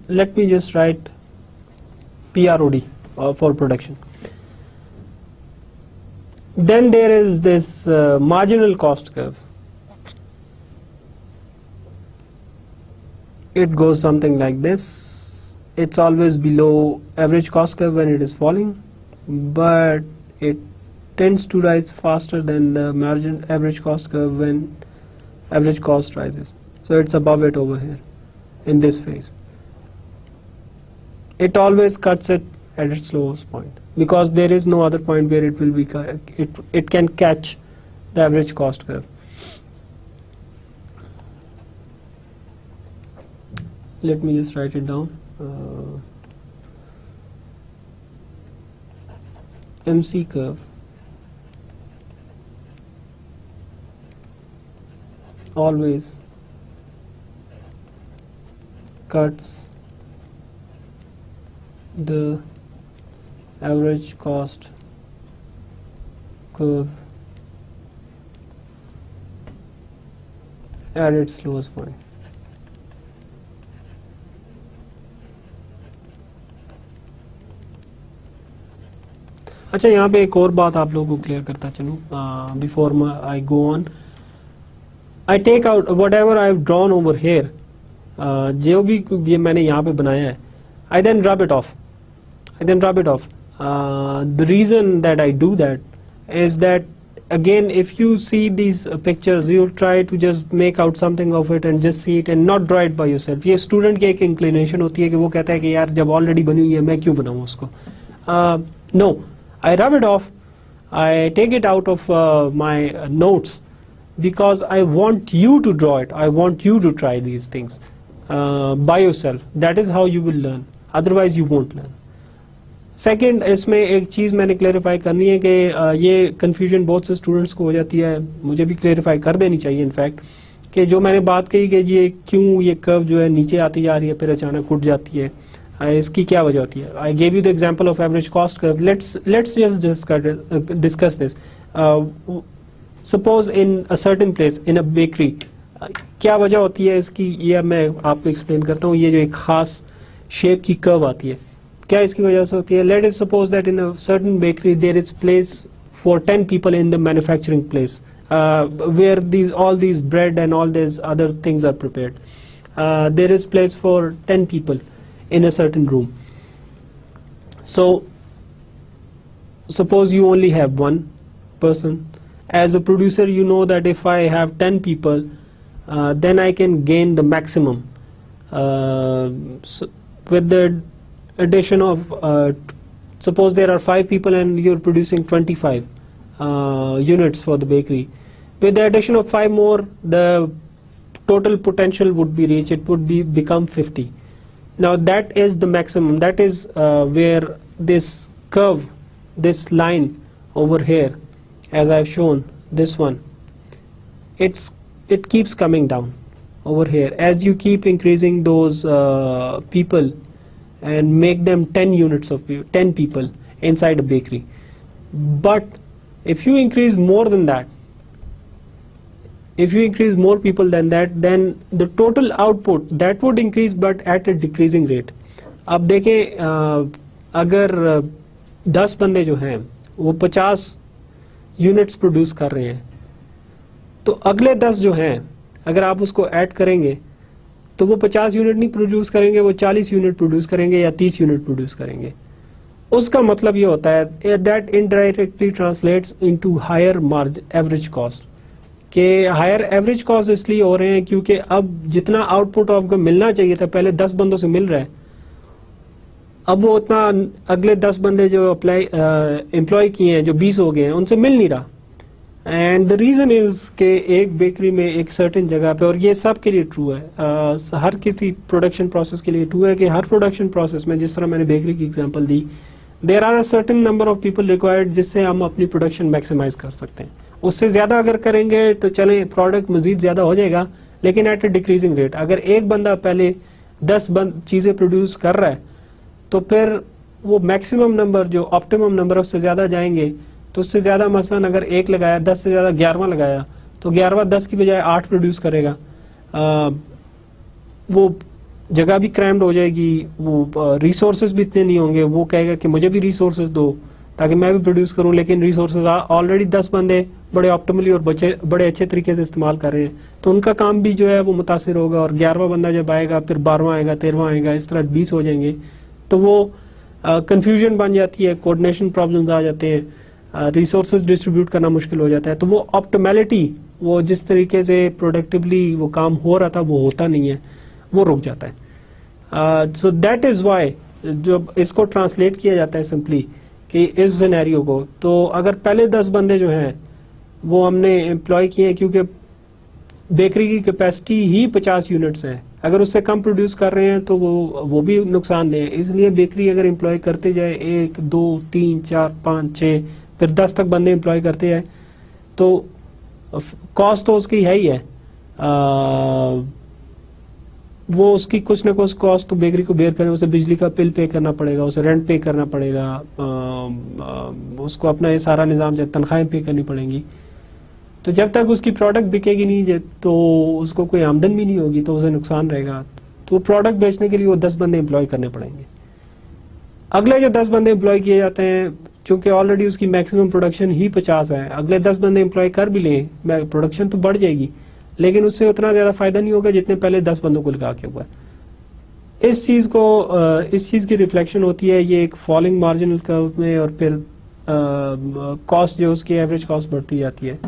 Let me just write PROD for production. Then there is this marginal cost curve. It goes something like this. It's always below average cost curve when it is falling, but it tends to rise faster than the margin average cost curve when average cost rises. So it's above it over here in this phase. It always cuts it at its lowest point because there is no other point where it will be it can catch the average cost curve. Let me just write it down. MC curve always cuts the average cost curve at its lowest point. अच्छा, यहाँ पे एक और बात आप लोगों को clear करता चलूँ before I go on. I take out whatever I have drawn over here, जो भी ये मैंने यहाँ पे बनाया है, I then rub it off. The reason that I do that is that again, if you see these pictures, you try to just make out something of it and just see it and not draw it by yourself. ये student की एक inclination होती है कि वो कहता है कि यार जब already बनी हुई है मैं क्यों बनाऊँ उसको. No, I rub it off. I take it out of my notes because I want you to draw it. I want you to try these things by yourself. That is how you will learn. Otherwise you won't learn. Second, इसमें एक चीज़ मैंने clarify करनी है कि ये confusion बहुत से students को हो जाती है, मुझे भी क्लेरिफाई कर देनी चाहिए इनफैक्ट, कि जो मैंने बात कही कि ये क्यों ये कर्व जो है नीचे आती जा रही है फिर अचानक उठ जाती है, इसकी क्या वजह होती है. I gave you the example of average cost curve. Let's just discuss this. Suppose in a certain place in a bakery, क्या वजह होती है इसकी, ये मैं आपको एक्सप्लेन करता हूँ. ये जो एक खास शेप की कर्व आती है, क्या इसकी वजह से होती है. Let us suppose that in a certain bakery there is place for 10 people in the manufacturing place where all these bread and all these other things are prepared. There is place for 10 people in a certain room. So suppose you only have one person. As a producer, you know that if I have 10 people, then I can gain the maximum. So with the addition of suppose there are 5 people and you're producing 25 units for the bakery. With the addition of 5 more, the total potential would be reached. It would become 50. Now that is the maximum. That is where this curve, this line over here, as I've shown, this one, it keeps coming down over here as you keep increasing those people and make them 10 units of 10 people inside a bakery. But if you increase more than that, if you increase more people than that, then the total output that would increase but at a decreasing rate. अब देखें अगर 10 बंदे जो हैं वो 50 units produce कर रहे हैं, तो अगले 10 जो हैं अगर आप उसको ऐड करेंगे तो वो 50 यूनिट नहीं प्रोड्यूस करेंगे, वो 40 यूनिट प्रोड्यूस करेंगे या 30 यूनिट प्रोड्यूस करेंगे। उसका मतलब ये होता है that indirectly translates into higher margin average cost, के हायर एवरेज कॉस्ट इसलिए हो रहे हैं क्योंकि अब जितना आउटपुट आपको मिलना चाहिए था पहले 10 बंदों से मिल रहा है, अब वो उतना अगले 10 बंदे जो अप्लाई एम्प्लॉय किए हैं जो 20 हो गए हैं उनसे मिल नहीं रहा। एंड द रीजन इज के एक बेकरी में एक सर्टेन जगह पे, और ये सब के लिए ट्रू है, हर किसी प्रोडक्शन प्रोसेस के लिए ट्रू है कि हर प्रोडक्शन प्रोसेस में, जिस तरह मैंने बेकरी की एग्जांपल दी, there are a certain number of people required जिससे हम अपनी प्रोडक्शन मैक्सिमाइज कर सकते हैं। उससे ज्यादा अगर करेंगे तो चले प्रोडक्ट मजीद ज्यादा हो जाएगा लेकिन एट ए डिक्रीजिंग रेट। अगर एक बंदा पहले 10 चीजें प्रोड्यूस कर रहा है तो फिर वो मैक्सिमम नंबर जो ऑप्टिमम नंबर उससे ज्यादा जाएंगे, तो उससे ज्यादा मसलन अगर 1 लगाया 10 से ज्यादा 11वां लगाया तो 11वां 10 की बजाय 8 प्रोड्यूस करेगा, वो जगह भी क्रैम्ड हो जाएगी, वो रिसोर्सेज भी इतने नहीं होंगे, वो कहेगा कि मुझे भी रिसोर्सेज दो ताकि मैं भी प्रोड्यूस करूं, लेकिन रिसोर्सेज ऑलरेडी 10 बंदे बड़े ऑप्टिमली और बड़े अच्छे तरीके से इस्तेमाल कर रहे हैं, तो उनका काम भी जो है वो मुतासिर होगा। और 11वां बंदा जब आएगा फिर 12वां आएगा, 13वां आएगा, इस तरह 20 हो जाएंगे, तो वो कंफ्यूजन बन जाती है, कोऑर्डिनेशन प्रॉब्लम्स आ जाते हैं, रिसोर्सेज डिस्ट्रीब्यूट करना मुश्किल हो जाता है। तो वो ऑप्टिमैलिटी, वो जिस तरीके से प्रोडक्टिवली वो काम हो रहा था वो होता नहीं है, वो रुक जाता है। सो दैट इज वाई जब इसको ट्रांसलेट किया जाता है सिंपली कि इस सिनेरियो को, तो अगर पहले 10 बंदे जो हैं वो हमने एम्प्लॉय किए हैं क्योंकि बेकरी की कैपेसिटी ही 50 यूनिट्स है, अगर उससे कम प्रोड्यूस कर रहे हैं तो वो भी नुकसानदेह है। इसलिए बेकरी अगर एम्प्लॉय करते जाए 1 2 3 4 5 6 फिर 10 तक बंदे एम्प्लॉय करते जाए तो कॉस्ट तो उसकी है ही है, वो उसकी कुछ ना कुछ कॉस्ट तो बेकरी को बेयर करें, उसे बिजली का बिल पे करना पड़ेगा, उसे रेंट पे करना पड़ेगा, उसको अपना ये सारा निज़ाम जो तनख्वाहें पे करनी पड़ेंगी। तो जब तक उसकी प्रोडक्ट बिकेगी नहीं तो उसको कोई आमदन भी नहीं होगी, तो उसे नुकसान रहेगा। तो प्रोडक्ट बेचने के लिए वो 10 बंदे एम्प्लॉय करने पड़ेंगे। अगले जो 10 बंदे एम्प्लॉय किए जाते हैं, चूंकि ऑलरेडी उसकी मैक्सिमम प्रोडक्शन ही 50 है, अगले 10 बंदे एम्प्लॉय कर भी लें, प्रोडक्शन तो बढ़ जाएगी लेकिन उससे उतना ज्यादा फायदा नहीं होगा जितने पहले 10 बंदों को लगा के हुआ है। इस चीज की रिफ्लेक्शन होती है ये एक फॉलिंग मार्जिनल कर्व में, और फिर कॉस्ट जो उसकी एवरेज कॉस्ट बढ़ती जाती है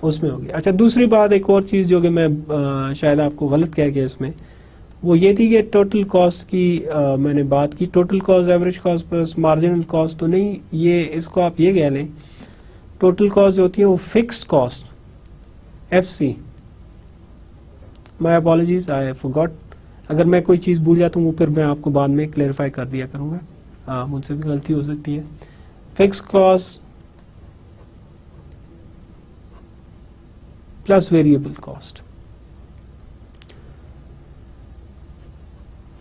उसमें होगी। अच्छा, दूसरी बात, एक और चीज जो कि मैं शायद आपको गलत कह गया इसमें, वो ये थी कि टोटल कॉस्ट की मैंने बात की, total cost average cost plus marginal cost तो नहीं, ये इसको आप ये कह लें, टोटल कॉस्ट जो होती है वो fixed cost FC, my apologies I forgot, अगर मैं कोई चीज भूल जाता हूँ वो फिर मैं आपको बाद में क्लेरिफाई कर दिया करूंगा, मुझसे भी गलती हो सकती है। Fixed cost plus variable cost,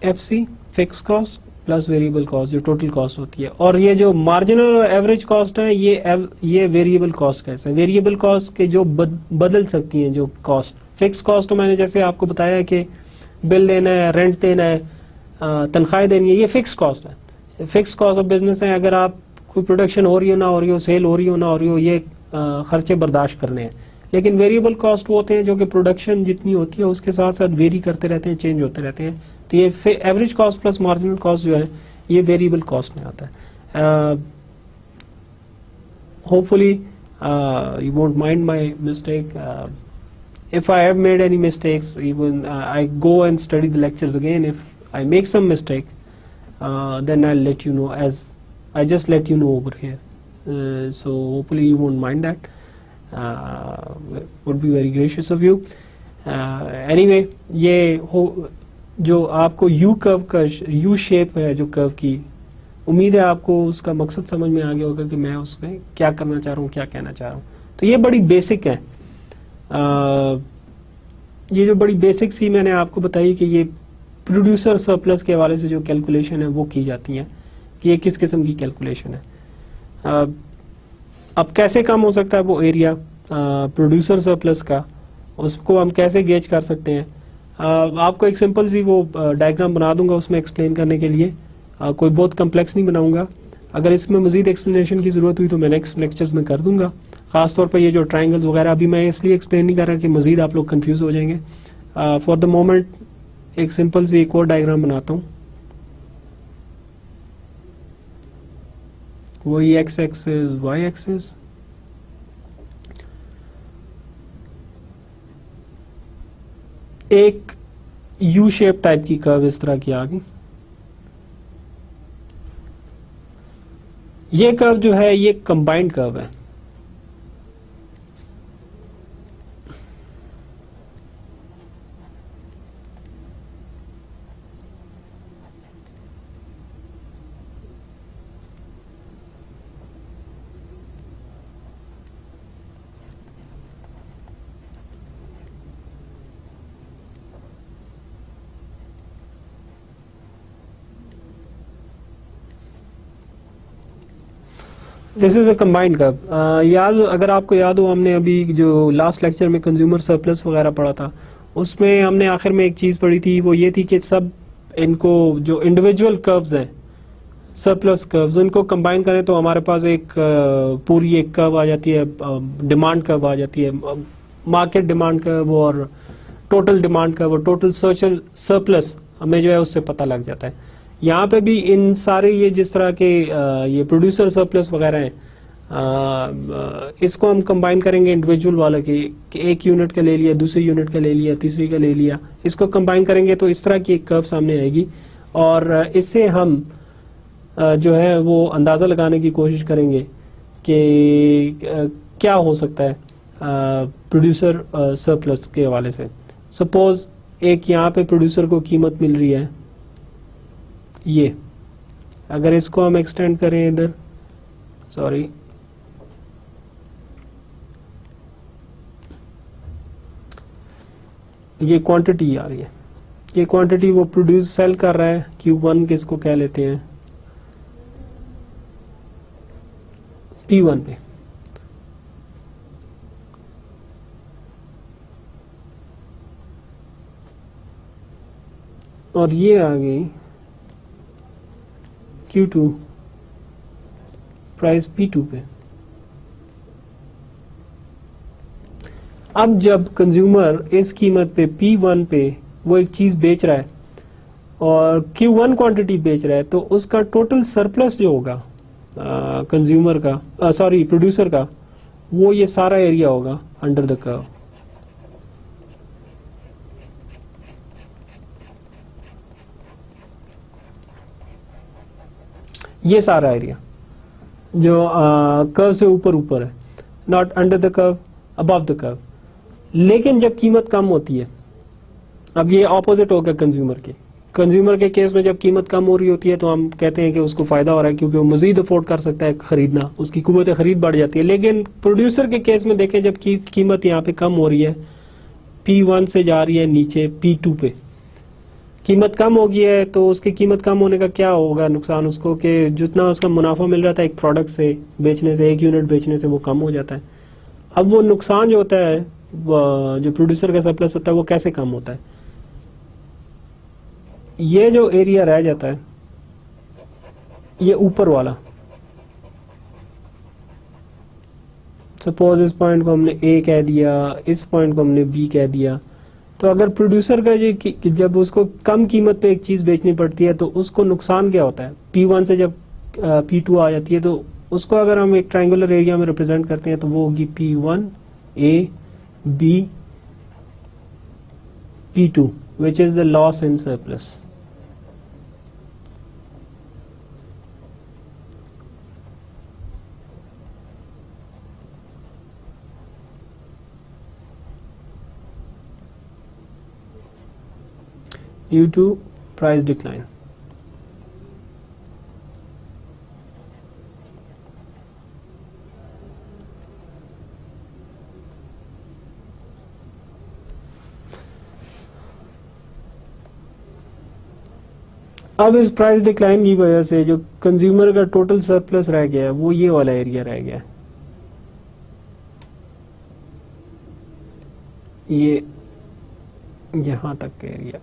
FC fix cost plus variable cost जो टोटल कॉस्ट होती है, और ये जो मार्जिनल और एवरेज कॉस्ट है ये वेरिएबल कॉस्ट कैसे है, वेरिएबल कॉस्ट के जो बदल सकती हैं जो कॉस्ट। फिक्स कॉस्ट तो मैंने जैसे आपको बताया कि बिल देना है, रेंट देना है, तनख्वाह देनी है, ये फिक्स कॉस्ट है, फिक्स कॉस्ट ऑफ बिजनेस है। अगर आप कोई प्रोडक्शन हो रही हो ना हो रही हो, सेल हो रही हो ना हो रही हो, ये खर्चे बर्दाश्त करने हैं। लेकिन वेरिएबल कॉस्ट वो होते हैं जो कि प्रोडक्शन जितनी होती है उसके साथ साथ वेरी करते रहते हैं, चेंज होते रहते हैं। तो ये average cost plus marginal cost जो है ये वेरिएबल कॉस्ट में आता है। Hopefully you won't mind my mistake, if I have made any mistakes, even I go and study the lectures again. If I make some mistake, then I'll let you know, as I just let you know over here. So hopefully you won't mind that. Would be very gracious of you. Anyway, ये जो आपको U curve का U shape है जो curve की, उम्मीद है आपको उसका मकसद समझ में आ गया होगा कि मैं उसमें क्या करना चाह रहा हूँ, क्या कहना चाह रहा हूँ। तो ये बड़ी बेसिक है, ये जो बड़ी बेसिक सी मैंने आपको बताई कि ये प्रोड्यूसर सरप्लस के हवाले से जो कैलकुलेशन है वो की जाती है कि ये किस किस्म की कैलकुलेशन है। अब कैसे कम हो सकता है वो एरिया प्रोड्यूसर सरप्लस का, उसको हम कैसे गेज कर सकते हैं। आपको एक सिंपल सी वो डायग्राम बना दूंगा उसमें एक्सप्लेन करने के लिए, कोई बहुत कम्प्लेक्स नहीं बनाऊंगा। अगर इसमें मजीद एक्सप्लेनेशन की जरूरत हुई तो मैं नेक्स्ट लेक्चर्स में कर दूंगा, ख़ासतौर पर ये जो ट्रायंगल्स वगैरह, अभी मैं इसलिए एक्सप्लेन नहीं कर रहा कि मज़ीद आप लोग कंफ्यूज हो जाएंगे। फॉर द मोमेंट एक सिंपल सी एक और डायग्राम बनाता हूँ। वही एक्स एक्सिस वाई एक्सिस, एक यू शेप टाइप की कर्व इस तरह की आ गई। ये कर्व जो है ये कंबाइंड कर्व है। This is a combined curve. याद, अगर आपको याद हो, हमने अभी जो लास्ट लेक्चर में कंज्यूमर सरप्लस वगैरह पढ़ा था, उसमें हमने आखिर में एक चीज पढ़ी थी, वो ये थी कि सब इनको जो इंडिविजुअल कर्व्स हैं, सरप्लस कर्व्स, उनको कंबाइन करें तो हमारे पास एक पूरी एक कर्व आ जाती है, डिमांड कर्व आ जाती है, मार्केट डिमांड कर्व और टोटल डिमांड कर्व और टोटल सोशल सरप्लस हमें जो है उससे पता लग जाता है। यहाँ पे भी इन सारे ये जिस तरह के ये प्रोड्यूसर सरप्लस वगैरह हैं, इसको हम कंबाइन करेंगे इंडिविजुअल वाला कि एक यूनिट का ले लिया, दूसरी यूनिट का ले लिया, तीसरी का ले लिया, इसको कंबाइन करेंगे तो इस तरह की एक कर्व सामने आएगी। और इससे हम जो है वो अंदाज़ा लगाने की कोशिश करेंगे कि क्या हो सकता है प्रोड्यूसर सरप्लस के हवाले से। सपोज एक यहाँ पे प्रोड्यूसर को कीमत मिल रही है, ये अगर इसको हम एक्सटेंड करें इधर, सॉरी, ये क्वांटिटी आ रही है, ये क्वांटिटी वो प्रोड्यूस सेल कर रहा है Q1 के, इसको क्या लेते हैं P1 पे, और ये आ गई Q2 प्राइस P2 पे। अब जब कंज्यूमर इस कीमत पे P1 पे वो एक चीज बेच रहा है और Q1 क्वांटिटी बेच रहा है, तो उसका टोटल सरप्लस जो होगा कंज्यूमर का, सॉरी प्रोड्यूसर का, वो ये सारा एरिया होगा अंडर द कर्व। ये सारा एरिया जो कर्व से ऊपर ऊपर है, not under the curve, above the curve. लेकिन जब कीमत कम होती है, अब ये ऑपोजिट होगा कंज्यूमर के। कंज्यूमर के केस में जब कीमत कम हो रही होती है तो हम कहते हैं कि उसको फायदा हो रहा है क्योंकि वो मजीद अफोर्ड कर सकता है खरीदना, उसकी कुव्वत खरीद बढ़ जाती है। लेकिन प्रोड्यूसर के केस में देखें, जब कीमत यहाँ पे कम हो रही है, P1 से जा रही है नीचे P2 पे, कीमत कम हो गई है, तो उसकी कीमत कम होने का क्या होगा नुकसान उसको, कि जितना उसका मुनाफा मिल रहा था एक प्रोडक्ट से बेचने से, एक यूनिट बेचने से, वो कम हो जाता है। अब वो नुकसान जो होता है, जो प्रोड्यूसर का सरप्लस होता है, वो कैसे कम होता है? ये जो एरिया रह जाता है, ये ऊपर वाला, सपोज इस पॉइंट को हमने A कह दिया, इस पॉइंट को हमने B कह दिया, तो अगर प्रोड्यूसर का ये जब उसको कम कीमत पे एक चीज बेचनी पड़ती है तो उसको नुकसान क्या होता है? P1 से जब P2 आ जाती है तो उसको अगर हम एक ट्रायंगुलर एरिया में रिप्रेजेंट करते हैं तो वो होगी P1 A B P2, which is the loss in surplus. Due to price decline. अब इस प्राइस डिक्लाइन की वजह से जो कंज्यूमर का टोटल सरप्लस रह गया है वो ये वाला एरिया रह गया है, ये यहां तक का एरिया,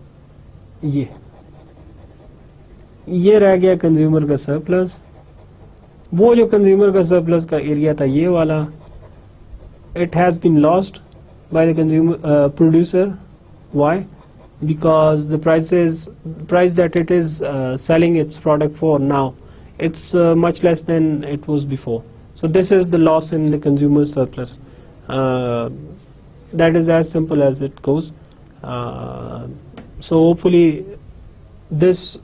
ये रह गया कंज्यूमर का सरप्लस। वो जो कंज्यूमर का सरप्लस का एरिया था ये वाला, it has been lost by the consumer producer. Why? Because the price that it is selling its product for now, it's much less than it was before. So this is the loss in the consumer surplus. That is as simple as it goes. So hopefully this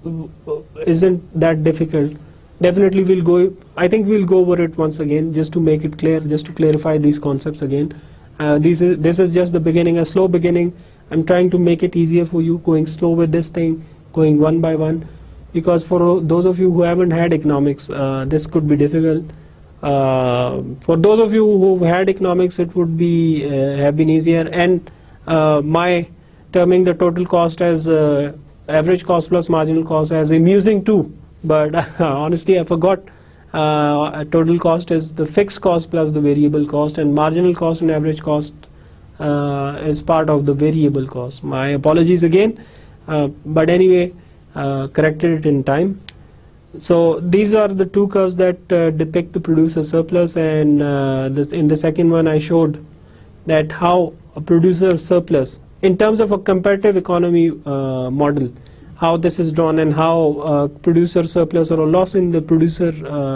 isn't that difficult. Definitely we'll go, I think we'll go over it once again just to make it clear, just to clarify these concepts again. This is just the beginning, a slow beginning. I'm trying to make it easier for you, going slow with this thing, going one by one, because for those of you who haven't had economics, this could be difficult. For those of you who've had economics, it would be have been easier. And my terming the total cost as average cost plus marginal cost as amusing too, but honestly I forgot. Total cost is the fixed cost plus the variable cost, and marginal cost and average cost is part of the variable cost. My apologies again, but anyway, corrected it in time. So these are the two curves that depict the producer surplus, and in the second one I showed that how a producer surplus in terms of a comparative economy model, how this is drawn, and how producer surplus or a loss in the producer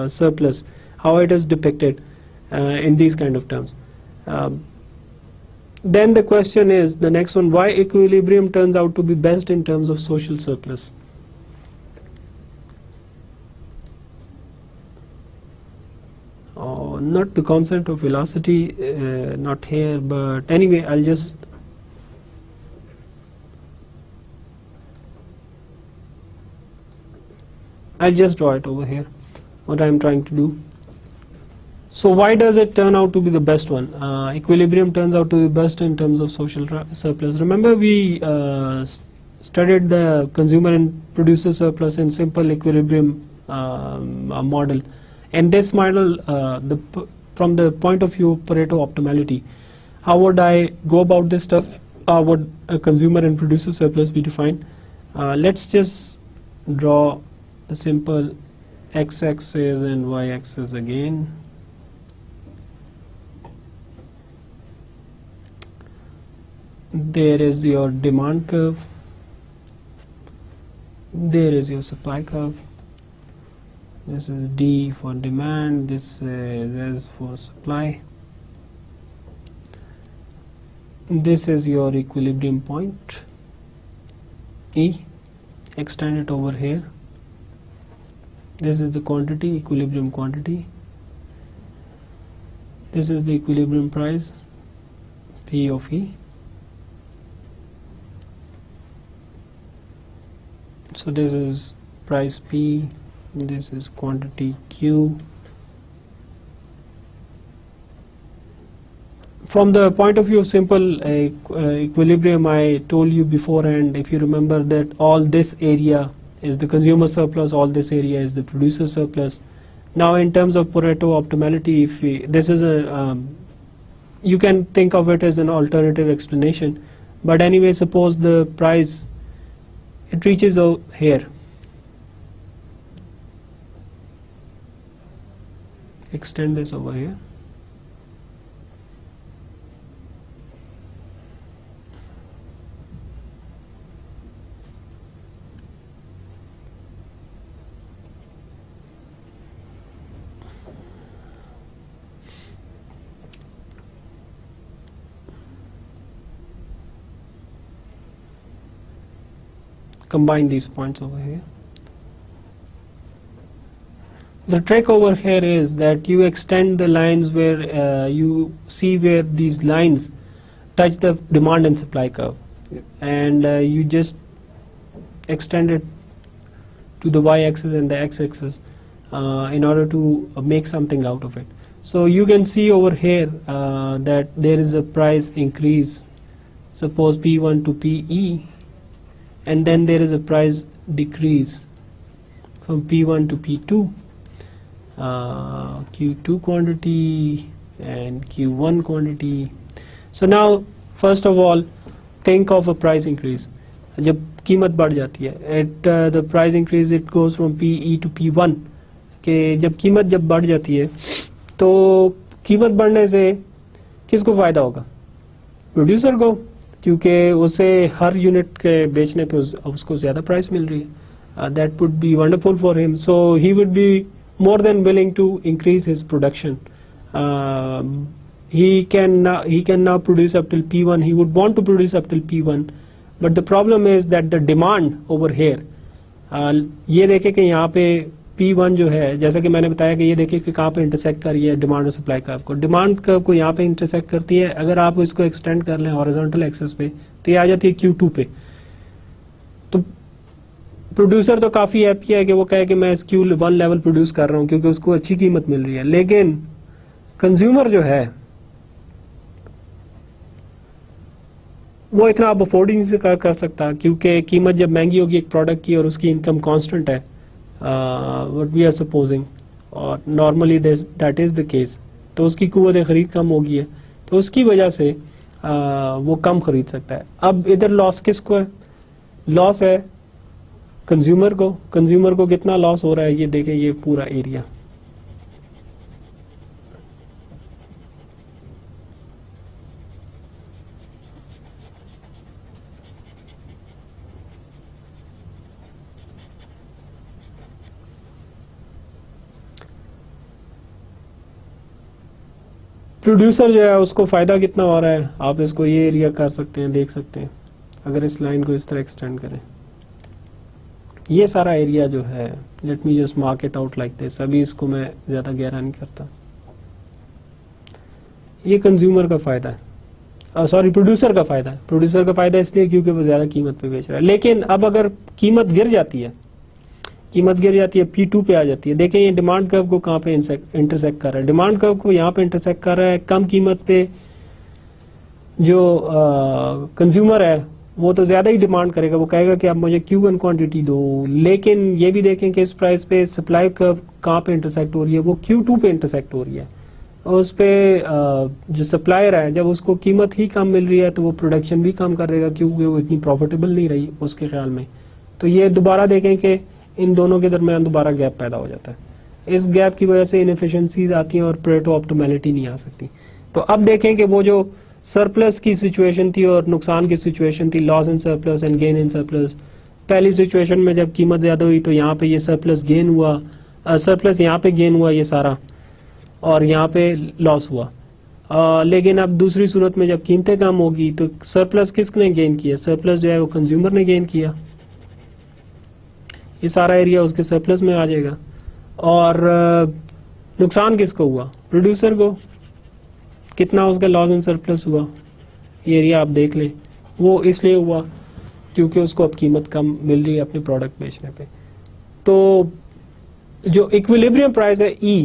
surplus, how it is depicted in these kind of terms. Then the question is, the next one, why equilibrium turns out to be best in terms of social surplus. Not the concept of velocity, not here, but anyway, I'll just draw it over here, what I'm trying to do. So why does it turn out to be the best one? Equilibrium turns out to be best in terms of social surplus. Remember we studied the consumer and producer surplus in simple equilibrium model. And this model, from the point of view of Pareto optimality, how would I go about this stuff? How would a consumer and producer surplus be defined? Let's just draw the simple x-axis and y-axis again. There is your demand curve. There is your supply curve. This is D for demand, this is S for supply. This is your equilibrium point, E. Extend it over here. This is the quantity, equilibrium quantity. This is the equilibrium price, P of E. So this is price P. This is quantity Q. From the point of view of simple equilibrium, I told you beforehand, if you remember, that all this area is the consumer surplus, all this area is the producer surplus. Now in terms of Pareto optimality, if this is a you can think of it as an alternative explanation, but anyway, suppose the price, it reaches here. Extend this over here. Combine these points over here. The trick over here is that you extend the lines where you see where these lines touch the demand and supply curve, and you just extend it to the y-axis and the x-axis in order to make something out of it. So you can see over here that there is a price increase, suppose P1 to PE, and then there is a price decrease from P1 to P2. Q2 quantity and Q1 quantity. So now first of all, think of a price increase. जब कीमत बढ़ जाती है, the price increase, it goes from PE to P1. कि जब कीमत जब बढ़ जाती है, तो कीमत बढ़ने से किसको फायदा होगा? प्रोड्यूसर को, क्योंकि उसे हर यूनिट के बेचने पे उसको ज्यादा प्राइस मिल रही है. That would be wonderful for him, so he would be more than willing to increase his production. He can now produce up till P1. He would want to produce up till P1, but the problem is that the demand over here. ये देखे कि यहाँ पे P1 जो है, जैसा कि मैंने बताया कि ये देखे कि कहाँ पे इंटरसेक्ट कर रही है डिमांड और सप्लाई कर्व को. डिमांड कर्व को यहाँ पे इंटरसेक्ट करती है. अगर आप इसको एक्सटेंड कर लें हॉरिजॉन्टल एक्सिस पे तो ये आ जाती है Q2 पे. तो प्रोड्यूसर तो काफी हैप्पी है कि वो कहे कि मैं इस Q1 लेवल प्रोड्यूस कर रहा हूं क्योंकि उसको अच्छी कीमत मिल रही है. लेकिन कंज्यूमर जो है वो इतना अब अफोर्ड नहीं कर सकता, क्योंकि कीमत जब महंगी होगी एक प्रोडक्ट की और उसकी इनकम कांस्टेंट है, व्हाट वी आर सपोजिंग, और normally that is the case, तो उसकी कुव्वत खरीद कम होगी है, तो उसकी वजह से वो कम खरीद सकता है. अब इधर लॉस किसको है? लॉस है कंज्यूमर को. कंज्यूमर को कितना लॉस हो रहा है ये देखें, ये पूरा एरिया. प्रोड्यूसर जो है उसको फायदा कितना हो रहा है, आप इसको ये एरिया कर सकते हैं, देख सकते हैं. अगर इस लाइन को इस तरह एक्सटेंड करें, ये सारा एरिया जो है, let me just mark it out like this. अभी इसको मैं ज्यादा गहरा नहीं करता. ये कंज्यूमर का फायदा है, सॉरी प्रोड्यूसर का फायदा है. प्रोड्यूसर का फायदा इसलिए क्योंकि वो ज्यादा कीमत पे बेच रहा है. लेकिन अब अगर कीमत गिर जाती है, P2 पे आ जाती है. देखें ये डिमांड कर्व को कहाँ पे इंटरसेक्ट कर रहा है. डिमांड कर्व को यहाँ पे इंटरसेक्ट कर रहा है. कम कीमत पे जो कंज्यूमर है वो तो ज्यादा ही डिमांड करेगा, वो कहेगा कि आप मुझे Q1 क्वांटिटी दो. लेकिन ये भी देखें कि इस प्राइस पे सप्लाई कर्व कहाँ पे इंटरसेक्ट हो रही है, वो Q2 पे इंटरसेक्ट हो रही है. और उस पे जो सप्लायर है, जब उसको कीमत ही कम मिल रही है तो वो प्रोडक्शन भी कम कर देगा, क्योंकि वो इतनी प्रॉफिटेबल नहीं रही उसके ख्याल में. तो ये दोबारा देखें कि इन दोनों के दरमियान दोबारा गैप पैदा हो जाता है. इस गैप की वजह से इनएफिशिएंसीज आती हैं और परेटो ऑप्टिमैलिटी नहीं आ सकती. तो अब देखें कि वो जो सरप्लस की सिचुएशन थी और नुकसान की सिचुएशन थी, loss in surplus and gain in surplus. पहली सिचुएशन में जब कीमत ज्यादा हुई तो यहाँ पे ये सरप्लस गेन हुआ, सरप्लस यहाँ पे गेन हुआ ये सारा, और यहाँ पे लॉस हुआ. लेकिन अब दूसरी सूरत में जब कीमतें कम होगी तो सरप्लस किसने गेन किया? सरप्लस जो है वो कंज्यूमर ने गेन किया. ये सारा एरिया उसके सरप्लस में आ जाएगा. और नुकसान किसको हुआ? प्रोड्यूसर को. कितना उसका लॉस इन सरप्लस हुआ, ये एरिया आप देख लें. वो इसलिए हुआ क्योंकि उसको अब कीमत कम मिल रही है अपने प्रोडक्ट बेचने पे. तो जो इक्विलिब्रियम प्राइस है E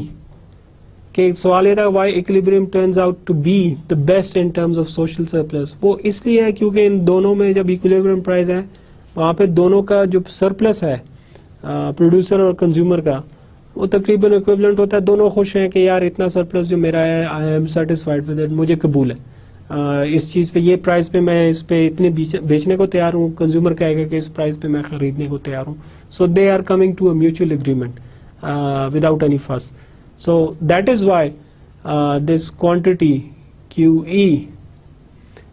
के, सवाल ये था why equilibrium turns out to be the best in terms of social surplus. वो इसलिए है क्योंकि इन दोनों में जब इक्विलिब्रियम प्राइस है वहां पे दोनों का जो सरप्लस है प्रोड्यूसर और कंज्यूमर का, वो तकरीबन इक्विवेलेंट होता है. दोनों खुश हैं कि यार इतना सरप्लस जो मेरा है, I am satisfied with it, मुझे कबूल है. इस चीज पे, ये प्राइस पे मैं इस पे इतने बेचने को तैयार हूँ. कंज्यूमर कहेगा कि इस प्राइस पे मैं खरीदने को तैयार हूँ. So they are coming to a mutual agreement without any fuss. So that is why this quantity QE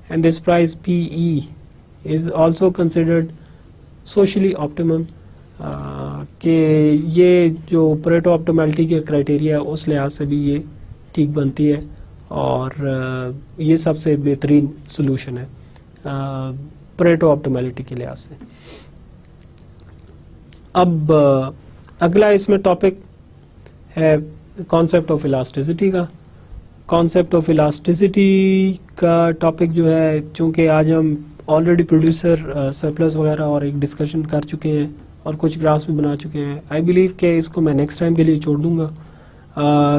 and this price PE is also considered socially optimum. कि ये जो परेटो ऑप्टिमैलिटी के क्राइटेरिया है उस लिहाज से भी ये ठीक बनती है, और ये सबसे बेहतरीन सोल्यूशन है परेटो ऑप्टिमैलिटी के लिहाज से. अब अगला इसमें टॉपिक है कॉन्सेप्ट ऑफ इलास्टिसिटी का. कॉन्सेप्ट ऑफ इलास्टिसिटी का टॉपिक जो है, चूंकि आज हम ऑलरेडी प्रोड्यूसर सरप्लस वगैरह और एक डिस्कशन कर चुके हैं और कुछ ग्राफ्स भी बना चुके हैं, आई बिलीव कि इसको मैं नेक्स्ट टाइम के लिए छोड़ दूंगा.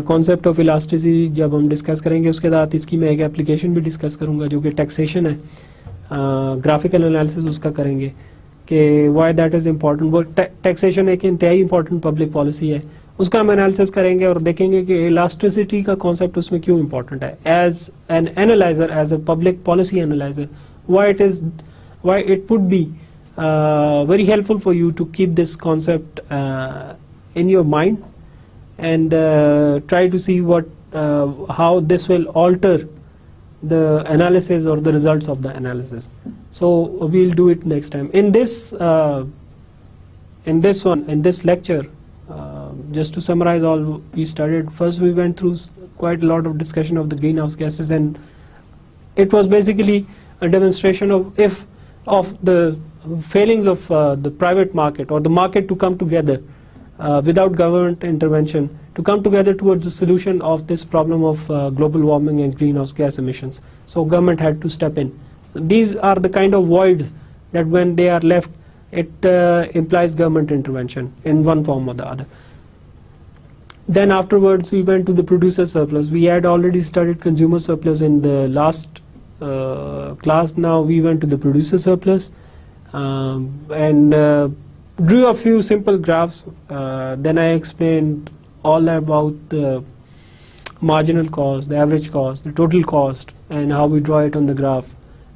कॉन्सेप्ट ऑफ इलास्टिसिटी जब हम डिस्कस करेंगे उसके साथ इसकी मैं एक एप्लीकेशन भी डिस्कस करूंगा जो कि टैक्सेशन है. ग्राफिकल एनालिसिस उसका करेंगे कि व्हाई दैट इज इम्पोर्टेंट. वो टैक्सेशन एक इंतहाई इंपॉर्टेंट पब्लिक पॉलिसी है, उसका हम एनालिसिस करेंगे और देखेंगे कि इलास्टिसिटी का कॉन्सेप्ट उसमें क्यों इंपॉर्टेंट है. As an analyser, as a public policy analyser, why it would be very helpful for you to keep this concept in your mind and try to see what how this will alter the analysis or the results of the analysis. So we'll do it next time. In this lecture, just to summarize all we studied, first we went through quite a lot of discussion of the greenhouse gases, and it was basically a demonstration of the failings of the private market or the market to come together without government intervention, to come together towards the solution of this problem of global warming and greenhouse gas emissions. So government had to step in. These are the kind of voids that when they are left, it implies government intervention in one form or the other. Then afterwards we went to the producer surplus. We had already studied consumer surplus in the last class. Now we went to the producer surplus and drew a few simple graphs. Then I explained all about the marginal cost, the average cost, the total cost, and how we draw it on the graph,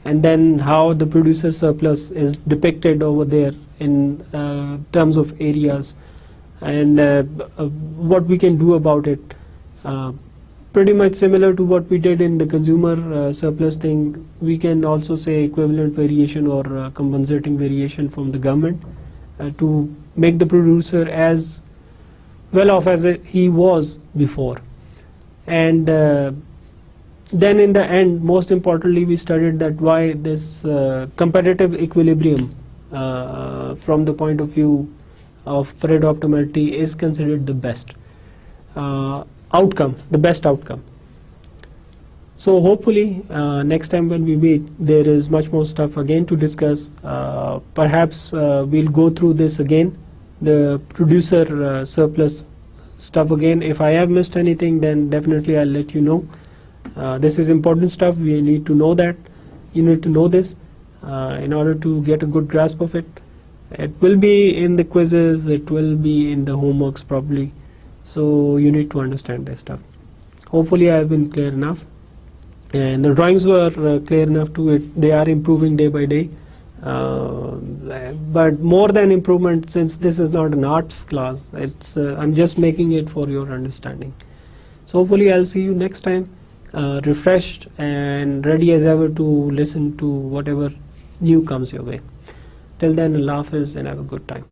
and then how the producer surplus is depicted over there in terms of areas, and what we can do about it. Pretty much similar to what we did in the consumer surplus thing, we can also say equivalent variation or compensating variation from the government to make the producer as well off as he was before. And then in the end, most importantly, we studied that why this competitive equilibrium from the point of view of Pareto optimality is considered the best outcome, the best outcome. So hopefully next time when we meet, there is much more stuff again to discuss. Perhaps we'll go through this again, the producer surplus stuff again. If I have missed anything, then definitely I'll let you know. This is important stuff. We need to know that. You need to know this in order to get a good grasp of it. It will be in the quizzes, it will be in the homeworks probably. So you need to understand this stuff. Hopefully I have been clear enough. And the drawings were clear enough to it. They are improving day by day. But more than improvement, since this is not an arts class, it's I'm just making it for your understanding. So hopefully I'll see you next time, refreshed and ready as ever to listen to whatever new comes your way. Till then, Allah Hafiz and have a good time.